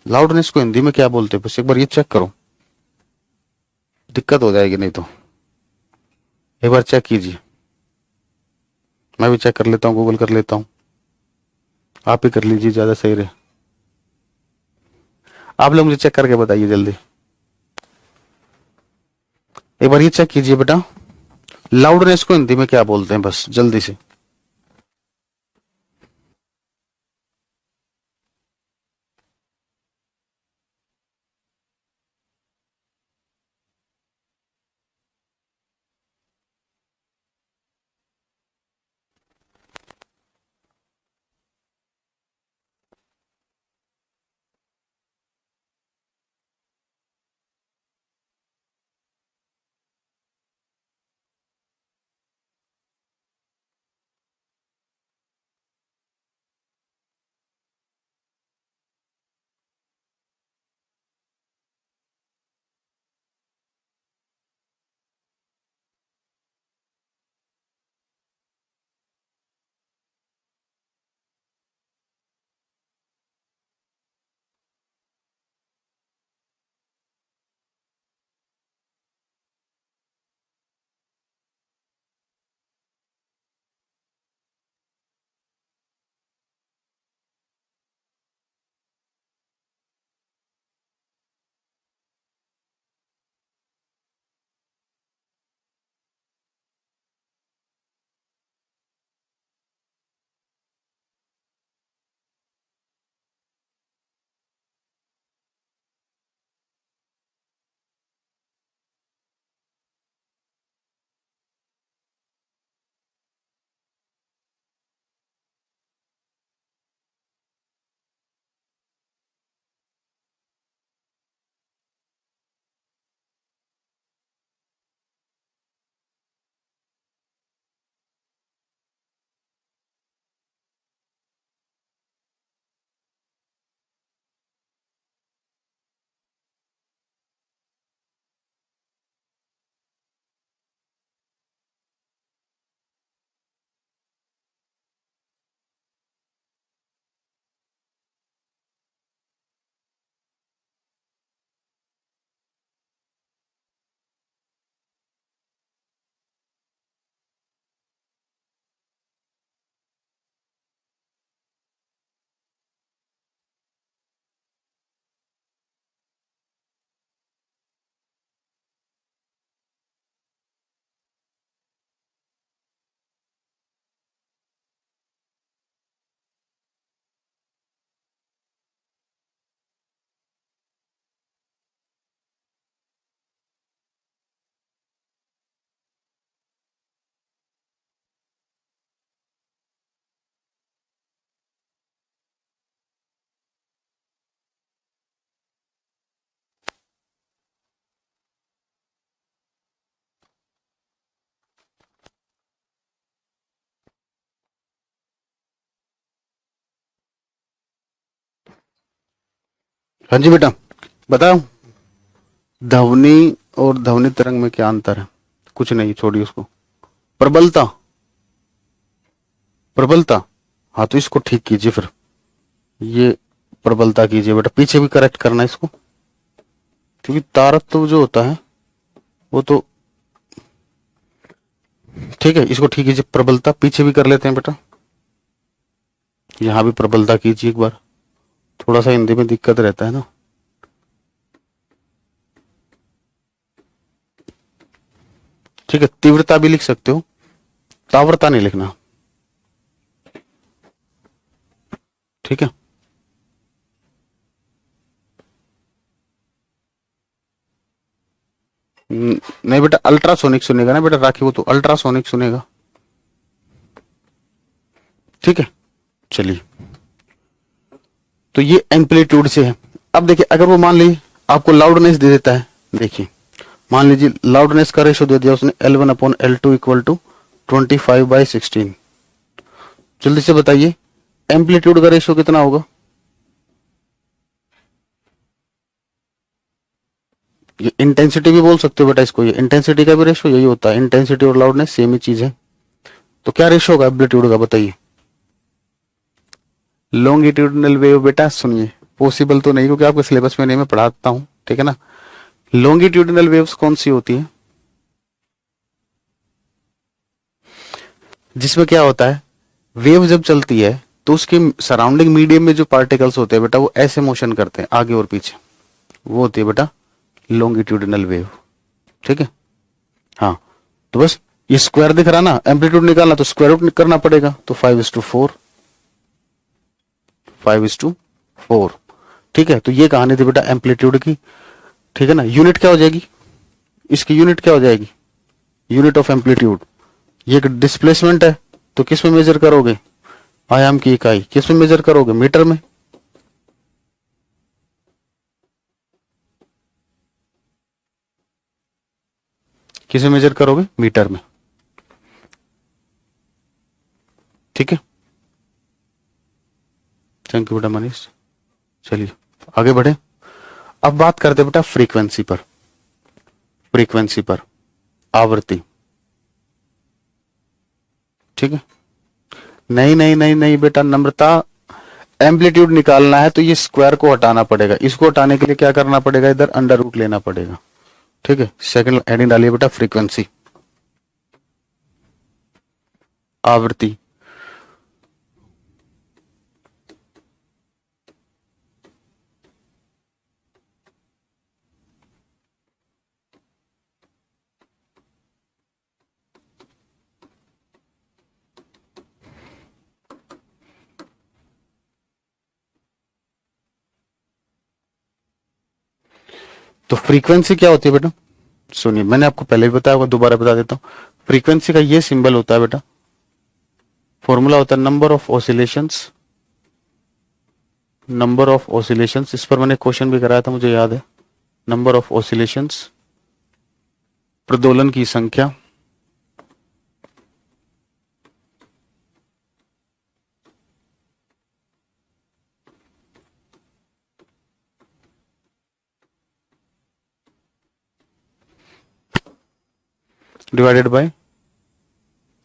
Speaker 1: लाउडनेस को हिंदी में क्या बोलते हैं बस एक बार ये चेक करो, दिक्कत हो जाएगी नहीं तो एक बार चेक कीजिए। मैं भी चेक कर लेता हूँ, गूगल कर लेता हूँ, आप ही कर लीजिए, ज्यादा सही रहे। आप लोग मुझे चेक करके बताइए जल्दी, एक बार ये चेक कीजिए बेटा, लाउडनेस को हिंदी में क्या बोलते हैं बस जल्दी से। हाँ जी बेटा, बताओ। ध्वनि और ध्वनि तरंग में क्या अंतर है? कुछ नहीं, छोड़िए उसको। प्रबलता, प्रबलता। हाँ तो इसको ठीक कीजिए फिर, ये प्रबलता कीजिए बेटा, पीछे भी करेक्ट करना है इसको, क्योंकि तारत्व जो होता है वो तो ठीक है। इसको ठीक कीजिए, प्रबलता पीछे भी कर लेते हैं बेटा, यहां भी प्रबलता कीजिए एक बार। थोड़ा सा हिंदी में दिक्कत रहता है ना। ठीक है, तीव्रता भी लिख सकते हो, ताव्रता नहीं लिखना। ठीक है, नहीं बेटा, अल्ट्रासोनिक सुनेगा ना बेटा राखी, वो तो अल्ट्रासोनिक सुनेगा। ठीक है, चलिए। तो ये एम्पलीट्यूड से है। अब देखिए, अगर वो मान लीजिए आपको लाउडनेस दे देता है, देखिए मान लीजिए लाउडनेस का रेशो दे दिया उसने L1/L2 इक्वल टू 25/16। जल्दी से बताइए एम्पलीट्यूड का रेशो कितना होगा? ये इंटेंसिटी भी बोल सकते हो बेटा इसको, ये इंटेंसिटी का भी रेशो यही होता है, इंटेंसिटी और लाउडनेस सेम ही चीज है। तो क्या रेशो होगा एम्पलीट्यूड का, बताइए। लॉन्गिट्यूडनल वेव बेटा सुनिए, पॉसिबल तो नहीं, क्योंकि आपके सिलेबस में नहीं, मैं पढ़ाता हूं, ठीक है ना। लॉन्गिट्यूडनल वेव्स कौन सी होती है? जिसमें क्या होता है, वेव जब चलती है तो उसके सराउंडिंग मीडियम में जो पार्टिकल्स होते हैं बेटा, वो ऐसे मोशन करते हैं आगे और पीछे, वो होती है बेटा लॉन्गिट्यूडनल वेव। ठीक है, हाँ। तो बस ये स्क्वायर दिख रहा ना, एम्पलीट्यूड निकालना तो स्क्वायर रूट करना पड़ेगा, तो 5:4, 5:4। ठीक है, तो ये कहानी थी बेटा एम्पलीट्यूड की। ठीक है ना, यूनिट क्या हो जाएगी इसकी, यूनिट क्या हो जाएगी, यूनिट ऑफ एम्पलीट्यूड। ये एक डिस्प्लेसमेंट है, तो किस में मेजर करोगे, आयाम की इकाई किस में मेजर करोगे, मीटर में। किसे मेजर करोगे, मीटर में। ठीक है, थैंक यू बेटा मनीष। चलिए आगे बढ़े। अब बात करते हैं बेटा फ्रीक्वेंसी पर, फ्रीक्वेंसी पर, आवृत्ति। ठीक है, नहीं नहीं नहीं नहीं बेटा नम्रता, एम्पलीट्यूड निकालना है तो ये स्क्वायर को हटाना पड़ेगा, इसको हटाने के लिए क्या करना पड़ेगा, इधर अंडर रूट लेना पड़ेगा। ठीक है, सेकंड हेडिंग डालिए बेटा फ्रीक्वेंसी, आवृत्ति। तो फ्रीक्वेंसी क्या होती है बेटा, सुनिए, मैंने आपको पहले भी बताया होगा, दोबारा बता देता हूं। फ्रीक्वेंसी का ये सिंबल होता है बेटा, फॉर्मूला होता है number of oscillations, number of oscillations. इस पर मैंने क्वेश्चन भी कराया था, मुझे याद है। नंबर ऑफ ऑसिलेशंस, प्रदोलन की संख्या, divided by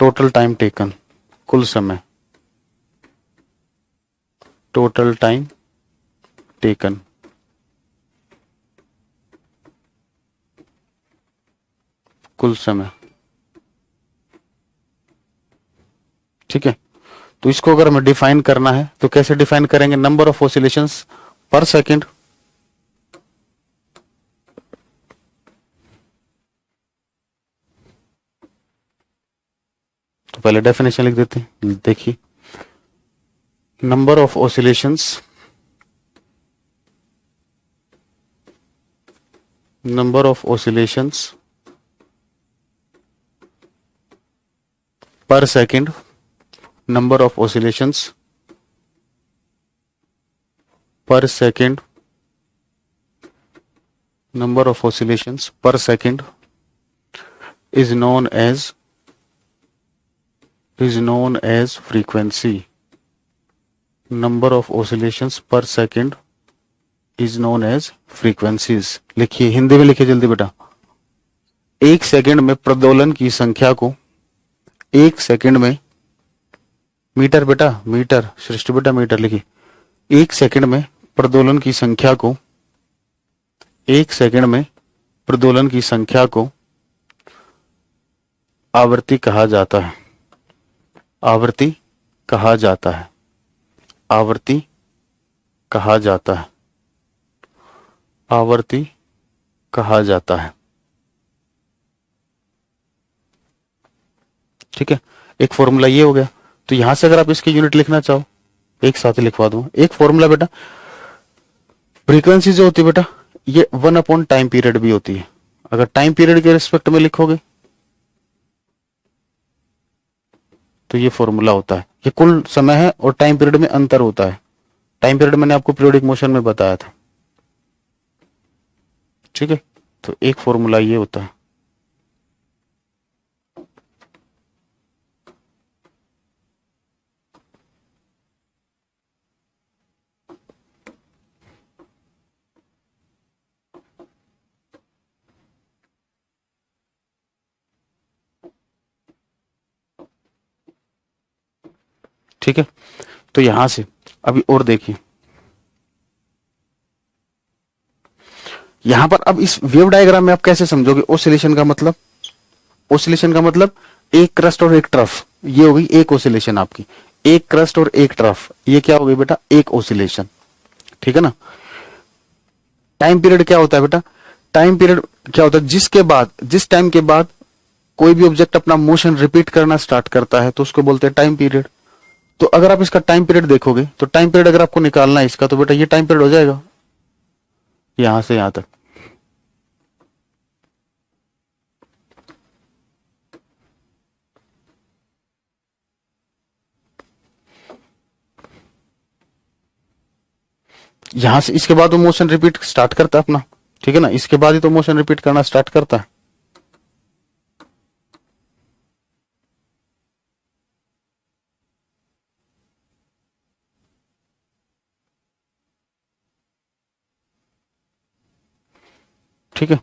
Speaker 1: total time taken, कुल समय, टोटल टाइम टेकन, कुल समय। ठीक है, तो इसको अगर हमें डिफाइन करना है तो कैसे डिफाइन करेंगे, नंबर ऑफ ऑसिलेशंस पर सेकंड। तो पहले डेफिनेशन लिख देते हैं, देखिए number of oscillations, number of oscillations पर सेकंड, नंबर ऑफ ऑसिलेशंस पर second, number of oscillations per second is known as frequency. Number of oscillations per second is known as frequencies. लिखिए, हिंदी में लिखिए जल्दी बेटा। एक सेकंड में प्रदोलन की संख्या को, एक सेकंड में, मीटर बेटा, मीटर, सृष्टि बेटा मीटर लिखिए। एक सेकंड में प्रदोलन की संख्या को, एक सेकंड में प्रदोलन की संख्या को आवृत्ति कहा जाता है। आवृत्ति कहा जाता है। आवृत्ति कहा जाता है। आवृत्ति कहा जाता है। ठीक है, एक फॉर्मूला ये हो गया। तो यहां से अगर आप इसकी यूनिट लिखना चाहो, एक साथ ही लिखवा दूं। एक फॉर्मूला बेटा, फ्रीक्वेंसी जो होती है बेटा, ये 1 टाइम पीरियड भी होती है। अगर टाइम पीरियड के रिस्पेक्ट में लिखोगे तो ये फॉर्मूला होता है। ये कुल समय है और टाइम पीरियड में अंतर होता है। टाइम पीरियड मैंने आपको पीरियोडिक मोशन में बताया था। ठीक है, तो एक फॉर्मूला ये होता है। ठीक है, तो यहां से अभी और देखिए, यहां पर अब इस वेव डायग्राम में आप कैसे समझोगे ओसिलेशन का मतलब? ओसिलेशन का मतलब एक क्रस्ट और एक ट्रफ, ये हो गई एक ओसिलेशन आपकी। एक क्रस्ट और एक ट्रफ, ये क्या हो गई बेटा? एक ओसिलेशन। ठीक है ना। टाइम पीरियड क्या होता है बेटा? टाइम पीरियड क्या होता है? जिसके बाद, जिस टाइम के बाद कोई भी ऑब्जेक्ट अपना मोशन रिपीट करना स्टार्ट करता है तो उसको बोलते हैं टाइम पीरियड। तो अगर आप इसका टाइम पीरियड देखोगे तो टाइम पीरियड अगर आपको निकालना है इसका, तो बेटा ये टाइम पीरियड हो जाएगा यहां से यहां तक। यहां से इसके बाद वो मोशन रिपीट स्टार्ट करता है अपना। ठीक है ना, इसके बाद ही तो मोशन रिपीट करना स्टार्ट करता है। ठीक है,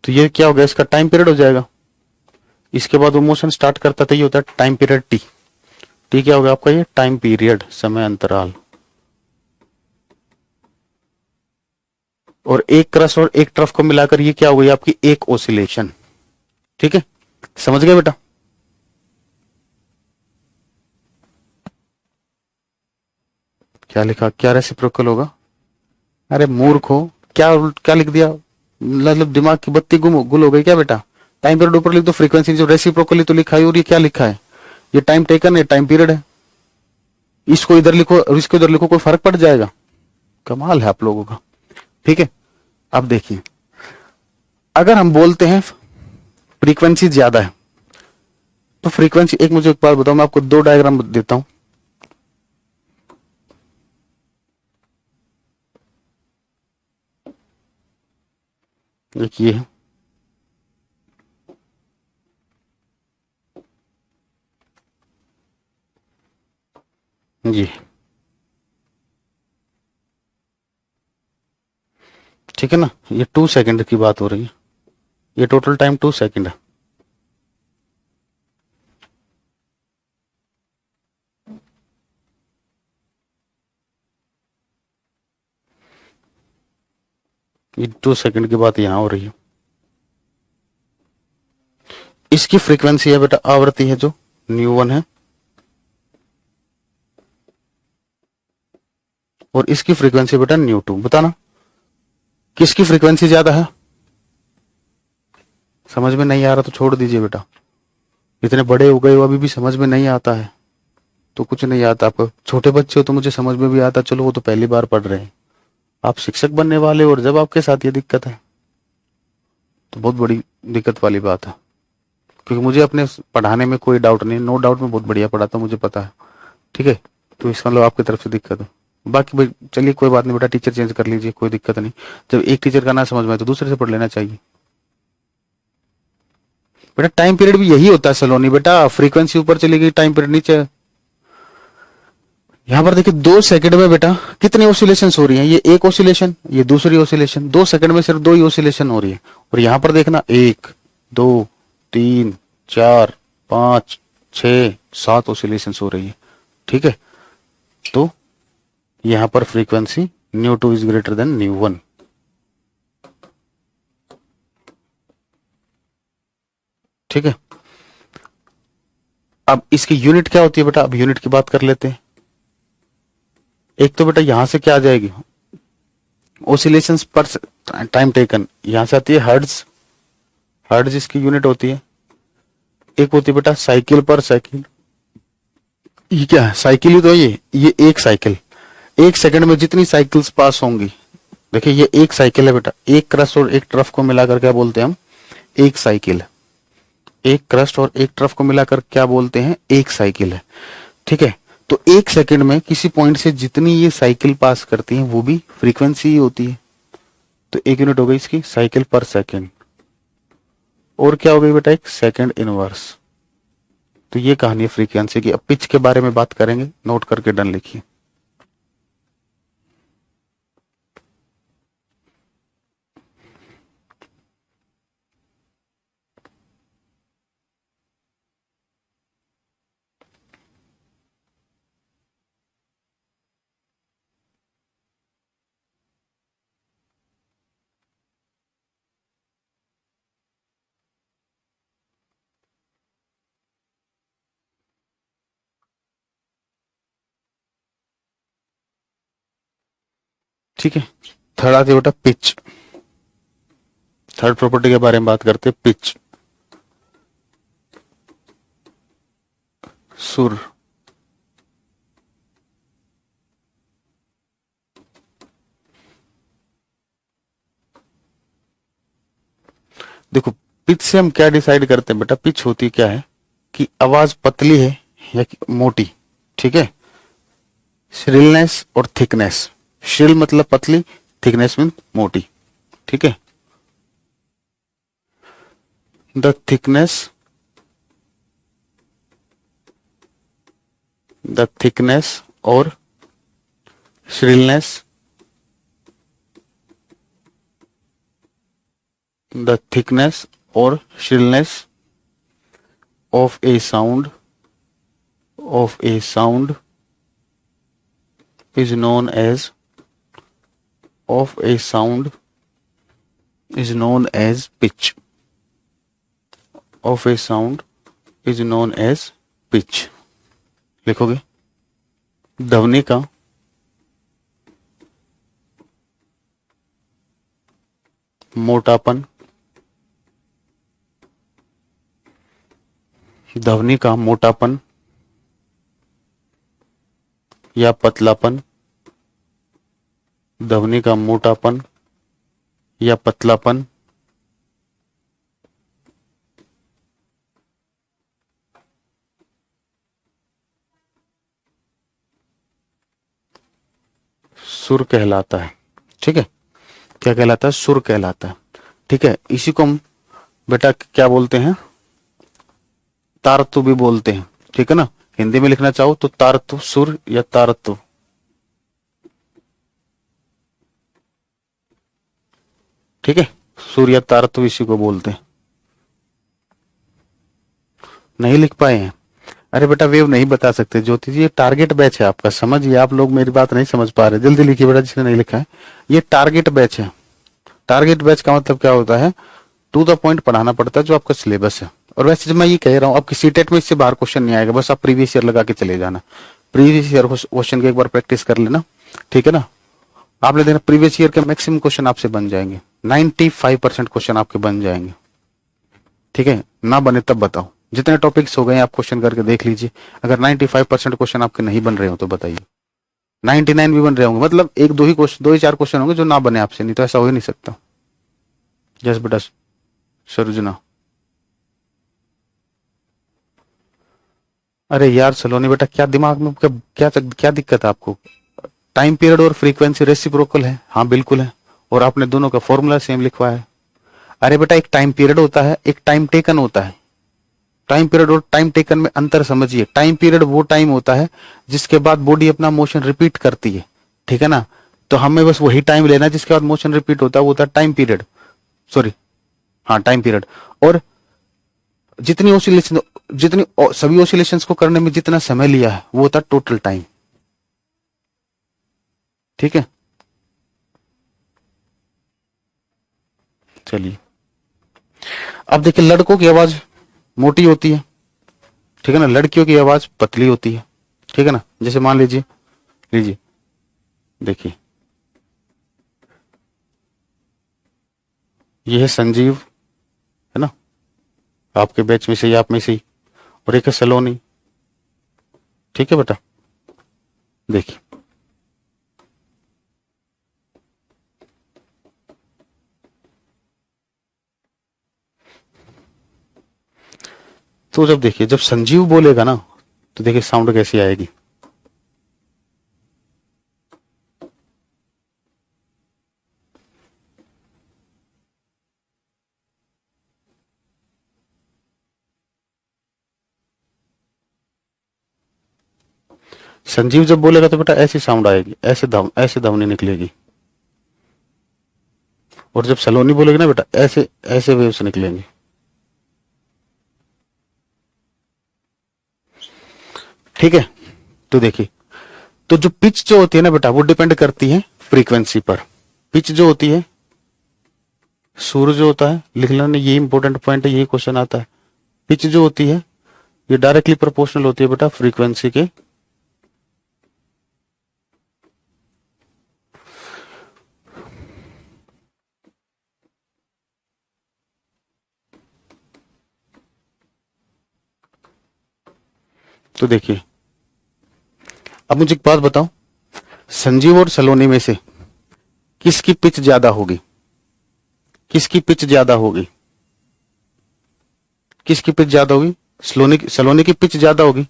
Speaker 1: तो ये क्या हो गया? इसका टाइम पीरियड हो जाएगा। इसके बाद वो मोशन स्टार्ट करता था, ये होता है टाइम पीरियड टी। टी क्या होगा आपका? ये टाइम पीरियड, समय अंतराल। और एक क्रस्ट और एक ट्रफ को मिलाकर ये क्या हो गई आपकी? एक ओसिलेशन। ठीक है, समझ गए बेटा? क्या लिखा? क्या रेसिप्रोकल होगा? अरे मूर्ख हो, क्या क्या लिख दिया? मतलब दिमाग की बत्ती गुल हो गई क्या बेटा? टाइम पीरियड ऊपर लिख दो, फ्रीक्वेंसी जो रेसिप्रोकली तो लिखा है, और ये क्या लिखा है? ये टाइम टेकन है, टाइम पीरियड है। इसको इधर लिखो और इसको इधर लिखो, कोई फर्क पड़ जाएगा? कमाल है आप लोगों का। ठीक है, अब देखिए, अगर हम बोलते हैं फ्रीक्वेंसी ज्यादा है तो फ्रीक्वेंसी, एक मुझे एक बात बताओ, मैं आपको दो डायग्राम देता हूं। एक ये है, ये। ठीक है ना, ये 2 सेकंड की बात हो रही है। ये टोटल टाइम 2 सेकंड है। ये 2 सेकंड की बात यहां हो रही है। इसकी फ्रीक्वेंसी है बेटा, आवृत्ति है जो ν1 है, और इसकी फ्रीक्वेंसी बेटा ν2। बताना किसकी फ्रीक्वेंसी ज्यादा है? समझ में नहीं आ रहा तो छोड़ दीजिए बेटा। इतने बड़े हो गए हो, अभी भी समझ में नहीं आता है तो कुछ नहीं आता। आप छोटे बच्चे हो तो मुझे समझ में भी आता, चलो वो तो पहली बार पढ़ रहे हैं। आप शिक्षक बनने वाले हो और जब आपके साथ ये दिक्कत है तो बहुत बड़ी दिक्कत वाली बात है। क्योंकि मुझे अपने पढ़ाने में कोई डाउट नहीं, नो डाउट में बहुत बढ़िया पढ़ाता हूँ, मुझे पता है। ठीक है, तो इसका मतलब आपकी तरफ से दिक्कत है। बाकी भाई चलिए कोई बात नहीं बेटा, टीचर चेंज कर लीजिए, कोई दिक्कत नहीं। जब एक टीचर का ना समझ में आए तो दूसरे से पढ़ लेना चाहिए। बेटा टाइम पीरियड भी यही होता है सलोनी बेटा, फ्रीक्वेंसी ऊपर चली गई, टाइम पीरियड नीचे। यहां पर देखिए 2 सेकंड में बेटा कितनी ऑसिलेशन हो रही है, ये एक ऑसिलेशन, ये दूसरी ऑसिलेशन, 2 सेकंड में सिर्फ 2 ही ऑसिलेशन हो रही है। और यहां पर देखना 1 2 3 4 5 6 7 ऑसिलेशन हो रही है। ठीक है, तो यहां पर फ्रीक्वेंसी ν2 इज ग्रेटर देन ν1। ठीक है, अब इसकी यूनिट क्या होती है बेटा, अब यूनिट की बात कर लेते हैं। एक तो बेटा यहां से क्या आ जाएगी, ऑसिलेशंस पर टाइम टेकन, यहां से आती है हर्ट्ज, हर्ट्ज इसकी यूनिट होती है। एक होती है बेटा साइकिल पर सेकंड, ये क्या है, साइकिल ही तो है ये एक साइकिल, 1 सेकंड में जितनी साइकिल्स पास होंगी, देखिए ये एक साइकिल है बेटा, एक क्रस्ट और एक ट्रफ को मिलाकर क्या बोलते हैं हम, एक साइकिल है। एक क्रस्ट और एक ट्रफ को मिलाकर क्या बोलते हैं, एक साइकिल है। ठीक है, तो 1 सेकंड में किसी पॉइंट से जितनी ये साइकिल पास करती हैं वो भी फ्रीक्वेंसी ही होती है। तो एक यूनिट हो गई इसकी साइकिल पर सेकंड, और क्या हो गई बेटा, एक सेकंड इनवर्स। तो ये कहानी है फ्रीक्वेंसी की। अब पिच के बारे में बात करेंगे, नोट करके डन लिखिए। ठीक है, थर्ड आती है बेटा पिच। थर्ड प्रॉपर्टी के बारे में बात करते हैं, पिच, सुर। देखो पिच से हम क्या डिसाइड करते हैं बेटा, पिच होती क्या है कि आवाज पतली है या कि मोटी। ठीक है, श्रिलनेस और थिकनेस, श्रिल मतलब पतली, थिकनेस मीन मोटी। ठीक है, द थिकनेस, द थिकनेस और श्रिलनेस, द थिकनेस और shrillness of a sound, of a sound is known as, of a sound is known as pitch, of a sound is known as pitch। लिखोगे ध्वनि का मोटापन, ध्वनि का मोटापन या पतलापन, ध्वनि का मोटापन या पतलापन सुर कहलाता है। ठीक है, क्या कहलाता है, सुर कहलाता है। ठीक है, इसी को हम बेटा क्या बोलते हैं, तारतु भी बोलते हैं। ठीक है ना, हिंदी में लिखना चाहो तो तारतु, सुर या तारतु। ठीक है, सुर या तारतु इसी को बोलते हैं। नहीं लिख पाए हैं, अरे बेटा वेव नहीं बता सकते ज्योति जी, ये टारगेट बैच है आपका, समझिए आप लोग मेरी बात नहीं समझ पा रहे, जल्दी लिखिए बेटा जिसने नहीं लिखा है। ये टारगेट बैच है। टारगेट बैच का मतलब क्या होता है, टू द पॉइंट पढ़ाना पड़ता है जो आपका सिलेबस है। और वैसे जब मैं ये कह रहा हूँ आपकी सीटेट में इससे बाहर क्वेश्चन नहीं आएगा, बस आप प्रीवियस ईयर लगा के चले जाना। प्रीवियस ईयर क्वेश्चन की एक बार प्रैक्टिस कर लेना। ठीक है ना, आपने देखना प्रीवियस ईयर के मैक्सिमम क्वेश्चन आपसे बन जाएंगे, 95% क्वेश्चन आपके बन जाएंगे। ठीक है, ना बने तब बताओ, जितने टॉपिक्स हो गए आप क्वेश्चन करके देख लीजिए। अगर 95% क्वेश्चन आपके नहीं बन रहे हो तो बताइए, 99 भी बन रहे होंगे, मतलब एक दो ही क्वेश्चन, 2 ही 4 क्वेश्चन होंगे जो ना बने आपसे, नहीं तो ऐसा हो ही नहीं सकता। यस बेटा सरुजना। अरे यार सलोनी बेटा, क्या दिमाग में क्या क्या दिक्कत है आपको, टाइम पीरियड और फ्रीक्वेंसी रेसिप्रोकल है, हाँ बिल्कुल है, और आपने दोनों का फॉर्मूला सेम लिखवाया है। अरे बेटा एक टाइम पीरियड होता है, एक टाइम टेकन होता है। टाइम पीरियड और टाइम टेकन में अंतर समझिए। टाइम पीरियड वो टाइम होता है जिसके बाद बॉडी अपना मोशन रिपीट करती है, ठीक है ना। तो हमें बस वही टाइम लेना है जिसके बाद मोशन रिपीट होता है, वो होता है टाइम पीरियड, सॉरी, हाँ टाइम पीरियड। और जितनी ऑसिलेशन, सभी ऑसिलेशंस को करने में जितना समय लिया है वो होता है टोटल टाइम, ठीक है। चलिए अब देखिए, लड़कों की आवाज मोटी होती है, ठीक है ना, लड़कियों की आवाज पतली होती है, ठीक है ना। जैसे मान लीजिए, लीजिए देखिए, ये है संजीव, है ना, आपके बैच में से ही, आप में से ही, और एक है सलोनी, ठीक है बेटा। देखिए तो जब देखिए, जब संजीव बोलेगा ना, तो देखिए साउंड कैसी आएगी। संजीव जब बोलेगा तो बेटा ऐसी साउंड आएगी, ऐसे ध्वनि निकलेगी। और जब सलोनी बोलेगी ना बेटा, ऐसे ऐसे वेव्स निकलेंगे। ठीक है, तो देखिए, तो जो पिच जो होती है ना बेटा, वो डिपेंड करती है फ्रीक्वेंसी पर। पिच जो होती है, सुर जो होता है, लिख लेना, ये इंपॉर्टेंट पॉइंट है, यही क्वेश्चन आता है। पिच जो होती है ये डायरेक्टली प्रोपोर्शनल होती है बेटा फ्रीक्वेंसी के। तो देखिए, अब मुझे एक बात बताओ, संजीव और सलोनी में से किसकी पिच ज्यादा होगी? किसकी पिच ज्यादा होगी? किसकी पिच ज्यादा होगी? सलोनी की पिच ज्यादा होगी,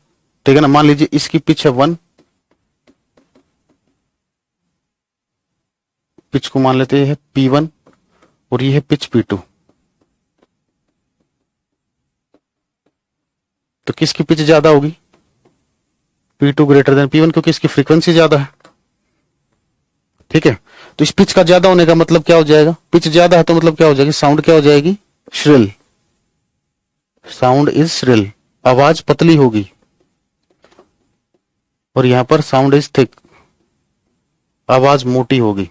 Speaker 1: ठीक है ना। मान लीजिए इसकी पिच है 1, पिच को मान लेते हैं P1, और ये है पिच P2। तो किसकी पिच ज्यादा होगी? P2 ग्रेटर देन P1, क्योंकि इसकी फ्रीक्वेंसी ज्यादा है, ठीक है। तो इस पिच का ज्यादा होने का मतलब क्या हो जाएगा? पिच ज्यादा है तो मतलब क्या हो जाएगी? साउंड क्या हो जाएगी? श्रिल। साउंड इज श्रिल, आवाज पतली होगी। और यहां पर साउंड इज थिक, आवाज मोटी होगी।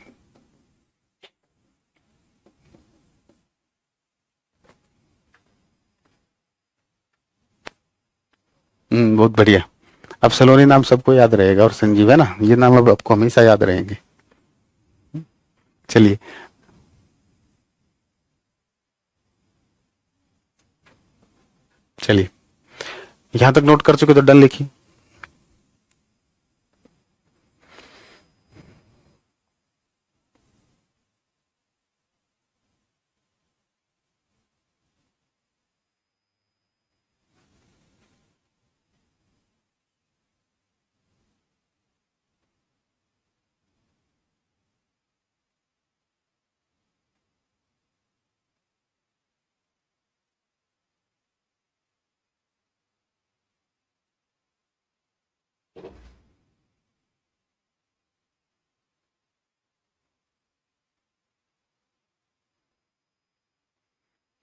Speaker 1: बहुत बढ़िया। अब सलोनी नाम सबको याद रहेगा, और संजीव, है ना, ये नाम अब आपको हमेशा याद रहेंगे। चलिए, चलिए यहां तक नोट कर चुके तो डन लिखिए।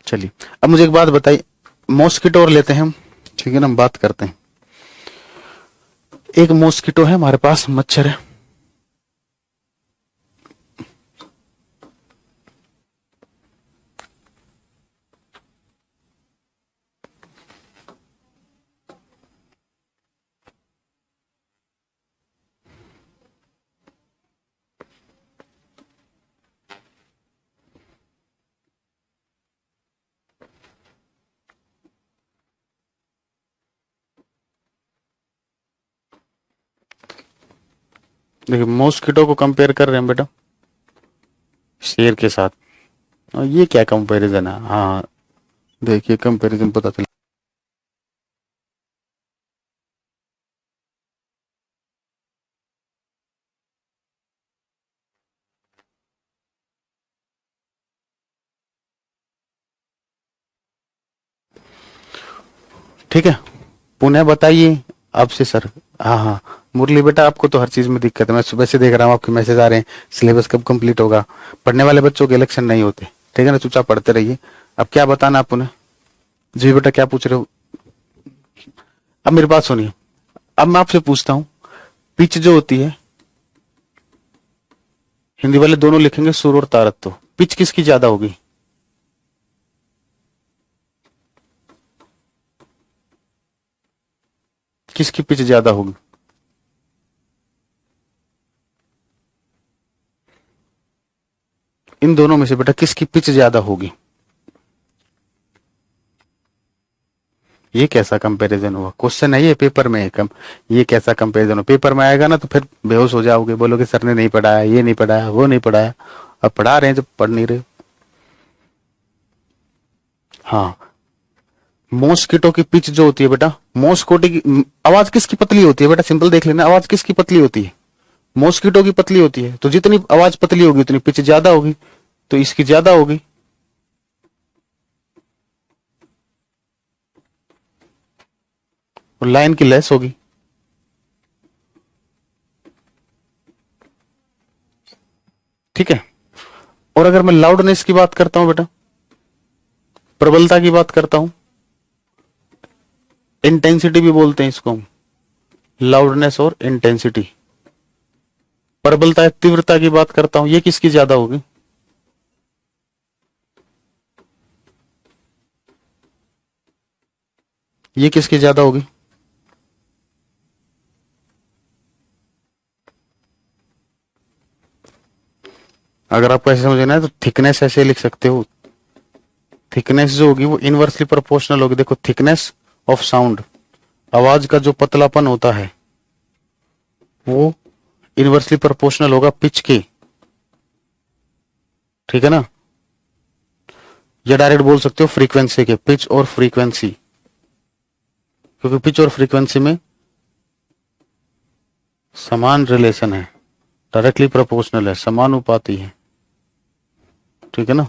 Speaker 1: चलिए अब मुझे एक बात बताइए, मॉस्किटो और लेते हैं हम, ठीक है ना, हम बात करते हैं। एक मॉस्किटो है हमारे पास, मच्छर है, देखिए मॉस्किटो को कंपेयर कर रहे हैं बेटा शेर के साथ। और ये क्या कंपैरिजन है? हाँ, देखिए कंपैरिजन पता चला। ठीक है, पुनः बताइए आपसे सर। हाँ हाँ, मुरली बेटा आपको तो हर चीज में दिक्कत है, मैं सुबह से देख रहा हूँ आपके मैसेज आ रहे हैं, सिलेबस कब कंप्लीट होगा। पढ़ने वाले बच्चों के इलेक्शन नहीं होते, ठीक है ना, चुपचाप पढ़ते रहिए। अब क्या बताना आप पुनः? जी बेटा क्या पूछ रहे हो? अब मेरी बात सुनिए, अब मैं आपसे पूछता हूँ, पिच जो होती है, हिंदी वाले दोनों लिखेंगे सुर और तारत्व, पिच किसकी ज्यादा होगी? किसकी पिच ज्यादा होगी? इन दोनों में से बेटा किसकी पिच ज्यादा होगी? ये कैसा कंपैरिजन हुआ? क्वेश्चन है ये, पेपर में है कम। ये कैसा कंपैरिजन हो? पेपर में आएगा ना तो फिर बेहोश हो जाओगे, बोलोगे सर ने नहीं पढ़ाया, ये नहीं पढ़ाया, वो नहीं पढ़ाया। अब पढ़ा रहे हैं जब पढ़ नहीं रहे। हाँ, मॉस्किटो की पिच जो होती है बेटा, मॉस्किटो की आवाज किसकी पतली होती है बेटा? सिंपल देख लेना, आवाज किसकी पतली होती है? मॉस्किटो की पतली होती है, तो जितनी आवाज पतली होगी उतनी पिच ज्यादा होगी, तो इसकी ज्यादा होगी। और लाइन की लेस होगी। ठीक है, और अगर मैं लाउडनेस की बात करता हूं बेटा, प्रबलता की बात करता हूं, इंटेंसिटी भी बोलते हैं इसको हम, लाउडनेस और इंटेंसिटी। प्रबलता या तीव्रता की बात करता हूं, ये किसकी ज्यादा होगी? ये किसकी ज्यादा होगी? अगर आपको ऐसे समझना है तो थिकनेस ऐसे लिख सकते हो, थिकनेस जो होगी वो इनवर्सली प्रोपोर्शनल होगी। देखो, थिकनेस ऑफ साउंड, आवाज का जो पतलापन होता है वो इनवर्सली प्रोपोर्शनल होगा पिच के, ठीक है ना। या डायरेक्ट बोल सकते हो फ्रीक्वेंसी के, पिच और फ्रीक्वेंसी, क्योंकि पिच और फ्रीक्वेंसी में समान रिलेशन है, डायरेक्टली प्रोपोर्शनल है, समानुपाती है, ठीक है ना।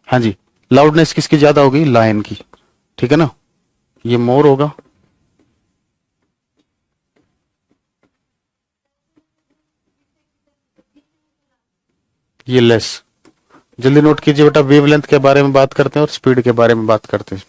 Speaker 1: हाँ जी, लाउडनेस किसकी ज्यादा होगी? लायन की, ठीक है ना। ये मोर होगा, ये लेस। जल्दी नोट कीजिए बेटा, वेवलेंथ के बारे में बात करते हैं और स्पीड के बारे में बात करते हैं।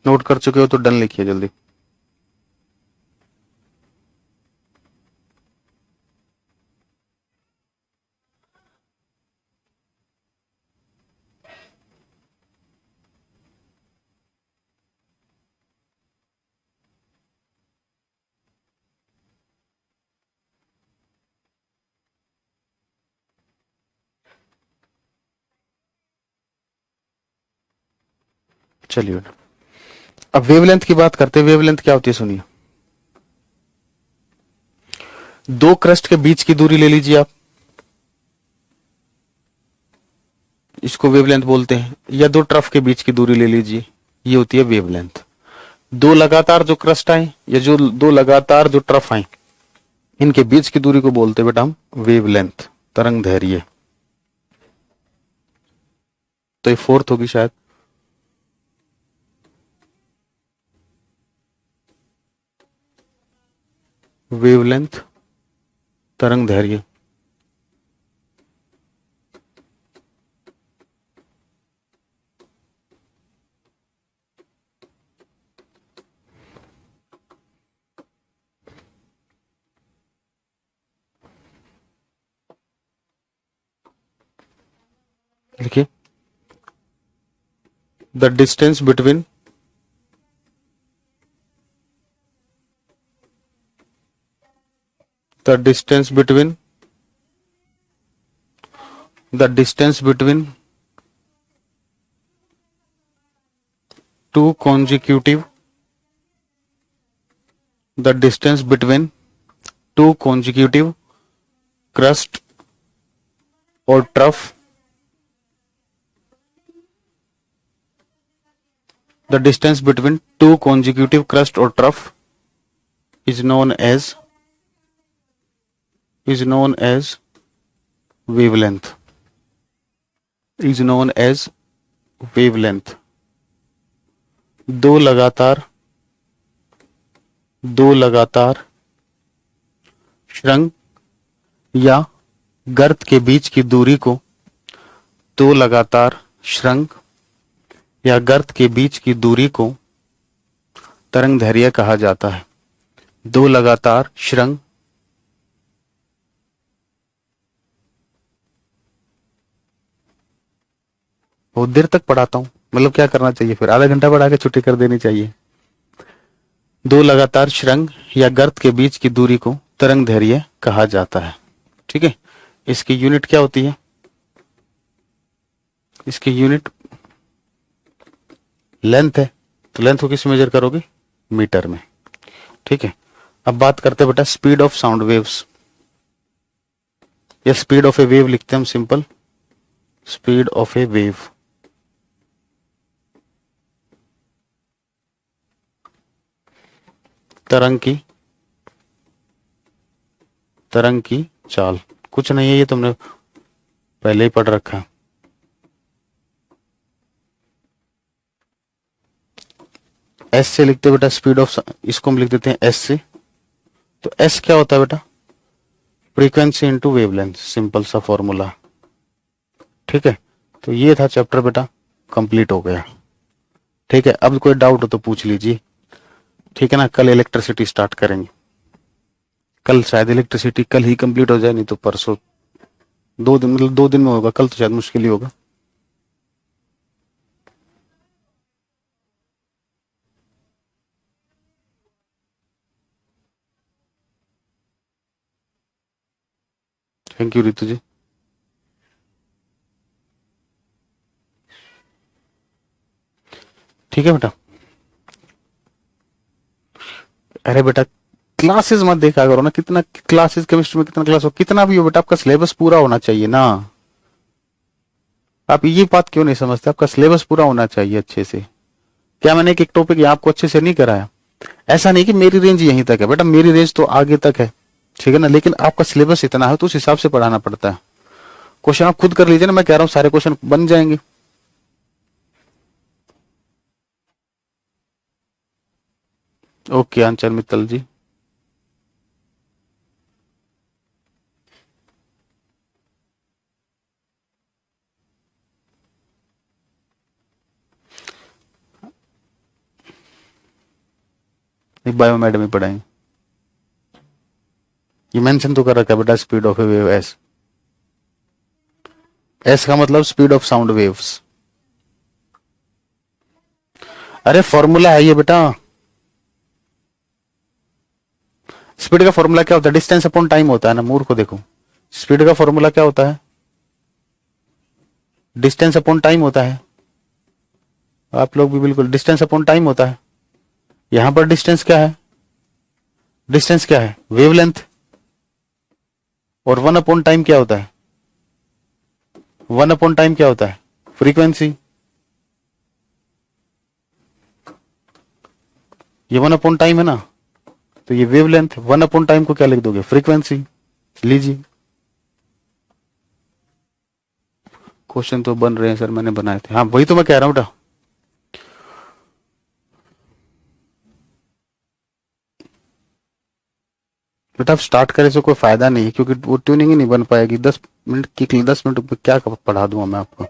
Speaker 1: नोट कर चुके हो तो डन लिखिए जल्दी। चलिए बेटा, अब वेवलेंथ की बात करते हैं। वेवलेंथ क्या होती है सुनिए, दो क्रस्ट के बीच की दूरी ले लीजिए आप, इसको वेवलेंथ बोलते हैं। या दो ट्रफ के बीच की दूरी ले लीजिए, ये होती है वेवलेंथ। दो लगातार जो क्रस्ट आए या जो दो लगातार जो ट्रफ आए, इनके बीच की दूरी को बोलते हैं बेटा हम वेवलेंथ, तरंग दैर्घ्य। तो ये फोर्थ होगी शायद, वेवलेंथ, तरंग दैर्घ्य। देखिए, the distance between the distance between the distance between two consecutive the distance between two consecutive crust or trough the distance between two consecutive crust or trough is known as wavelength, is known as wavelength. दो लगातार शृंग या गर्त के बीच की दूरी को, दो लगातार शृंग या गर्त के बीच की दूरी को तरंगदैर्घ्य कहा जाता है। दो लगातार शृंग, बहुत देर तक पढ़ाता हूं, मतलब क्या करना चाहिए फिर, आधा घंटा पढ़ा के छुट्टी कर देनी चाहिए। दो लगातार शृंग या गर्त के बीच की दूरी को तरंगदैर्घ्य कहा जाता है। ठीक है, इसकी यूनिट क्या होती है? इसकी यूनिट लेंथ है, तो लेंथ को किस मेजर करोगे? मीटर में। ठीक है, अब बात करते हैं बेटा स्पीड ऑफ साउंड वेव्स, या स्पीड ऑफ ए वेव लिखते हैं हम simple, speed of A wave. तरंग की चाल, कुछ नहीं है, ये तुमने पहले ही पढ़ रखा है। एस से लिखते बेटा स्पीड ऑफ, इसको हम लिख देते हैं एस से। तो एस क्या होता है बेटा? फ्रीक्वेंसी इंटू वेवलेंथ, सिंपल सा फॉर्मूला। ठीक है, तो ये था चैप्टर बेटा, कंप्लीट हो गया। ठीक है, अब कोई डाउट हो तो पूछ लीजिए। ठीक है ना, कल इलेक्ट्रिसिटी स्टार्ट करेंगे। कल शायद इलेक्ट्रिसिटी कल ही कंप्लीट हो जाए, नहीं तो परसों, 2 दिन, मतलब 2 दिन में होगा, कल तो शायद मुश्किल ही होगा। थैंक यू रितु जी। ठीक है बेटा, अरे बेटा क्लासेस मत देखा करो ना, कितना क्लासेस, केमिस्ट्री में कितना क्लास हो, कितना भी हो बेटा, आपका सिलेबस पूरा होना चाहिए ना। आप ये बात क्यों नहीं समझते? आपका सिलेबस पूरा होना चाहिए अच्छे से। क्या मैंने एक टॉपिक आपको अच्छे से नहीं कराया? ऐसा नहीं कि मेरी रेंज यहीं तक है बेटा, मेरी रेंज तो आगे तक है। ठीक है ना, लेकिन आपका सिलेबस इतना है तो उस हिसाब से पढ़ाना पड़ता है। क्वेश्चन आप खुद कर लीजिए ना, मैं कह रहा हूं सारे क्वेश्चन बन जाएंगे। ओके आंचल मित्तल जी, बायो मैडम ही पढ़ाएंगे। ये मेंशन तो कर रखा है बेटा, speed of A wave S. S का मतलब स्पीड ऑफ साउंड वेव्स। अरे फॉर्मूला है ये बेटा, स्पीड का फॉर्मूला क्या होता है? डिस्टेंस अपॉन टाइम होता है ना, मूर्ख को देखो। स्पीड का फॉर्मूला क्या होता है? डिस्टेंस अपॉन टाइम होता है। आप लोग भी बिल्कुल, डिस्टेंस अपॉन टाइम होता है। यहां पर डिस्टेंस क्या है? डिस्टेंस क्या है? वेवलेंथ। और 1 अपॉन टाइम क्या होता है? 1 अपॉन टाइम क्या होता है? फ्रीक्वेंसी। ये 1 अपॉन टाइम है ना, तो ये वेवलेंथ। 1 अपॉन टाइम को क्या लिख दोगे? फ्रीक्वेंसी। लीजिए, क्वेश्चन तो बन रहे हैं सर, मैंने बनाए थे। हाँ वही तो मैं कह रहा हूं बेटा, बेटा आप स्टार्ट करे से कोई फायदा नहीं है, क्योंकि वो ट्यूनिंग ही नहीं बन पाएगी। 10 मिनट की, 10 मिनट में क्या पढ़ा दूंगा मैं आपको?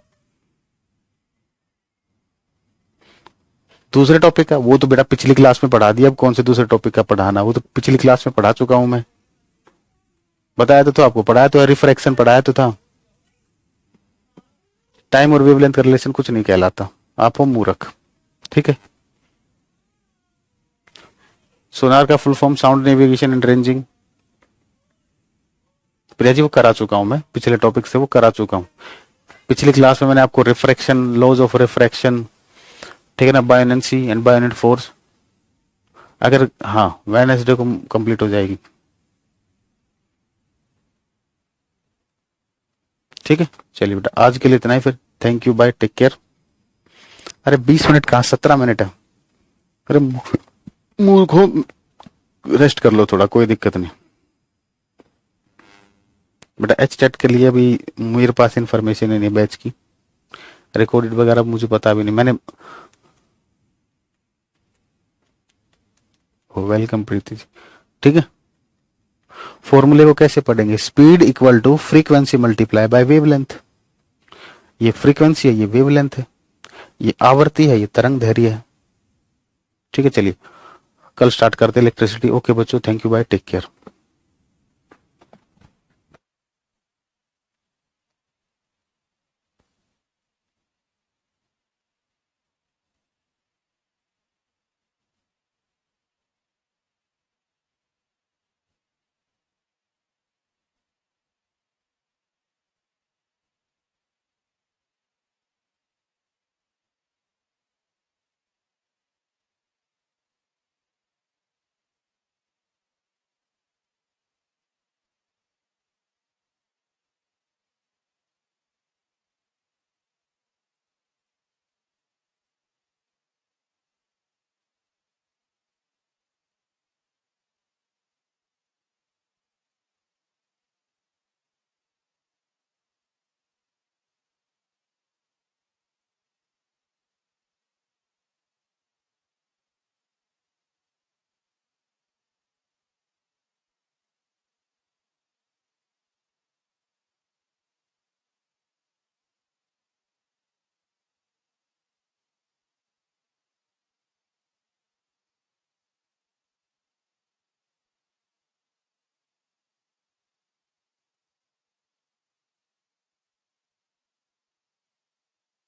Speaker 1: दूसरे टॉपिक का वो तो बेटा पिछली क्लास में पढ़ा दिया, अब कौन से दूसरे टॉपिक का पढ़ाना? वो तो पिछली क्लास में पढ़ा चुका हूं मैं, बताया तो आपको, पढ़ाया तो, रिफ्रैक्शन पढ़ाया तो था। टाइम और वेवलेंथ का रिलेशन कुछ नहीं कहलाता, आप हो मूर्ख। ठीक है, सोनार का full form sound navigation and ranging, Priya ji वो करा चुका हूं मैं, पिछले टॉपिक से वो करा चुका हूं। पिछली क्लास में मैंने आपको रिफ्रैक्शन, लॉज ऑफ रिफ्रैक्शन, ठीक है ना, बायोनेंसी एंड बायोनेट फोर्स, अगर हाँ वेडनेसडे को कंप्लीट हो जाएगी। ठीक है, चलिए बेटा आज के लिए इतना ही फिर। Thank you, bye, take care. अरे 20 मिनट कहाँ, 17 मिनट है। अरे मूर्खों, रेस्ट कर लो थोड़ा, कोई दिक्कत नहीं बेटा। एच टेट के लिए अभी मेरे पास इंफॉर्मेशन ही नहीं बैच की, रिकॉर्डेड वगैरह मुझे पता भी नहीं। मैंने वेलकम प्रीति जी, ठीक है। फॉर्मूले को कैसे पढ़ेंगे? Speed equal to frequency multiply by wavelength. ये फ्रीक्वेंसी है, ये वेवलेंथ है, ये आवर्ती है, ये तरंग दैर्घ्य है, ठीक है। चलिए कल स्टार्ट करते हैं इलेक्ट्रिसिटी। ओके बच्चों, thank you, bye, take care.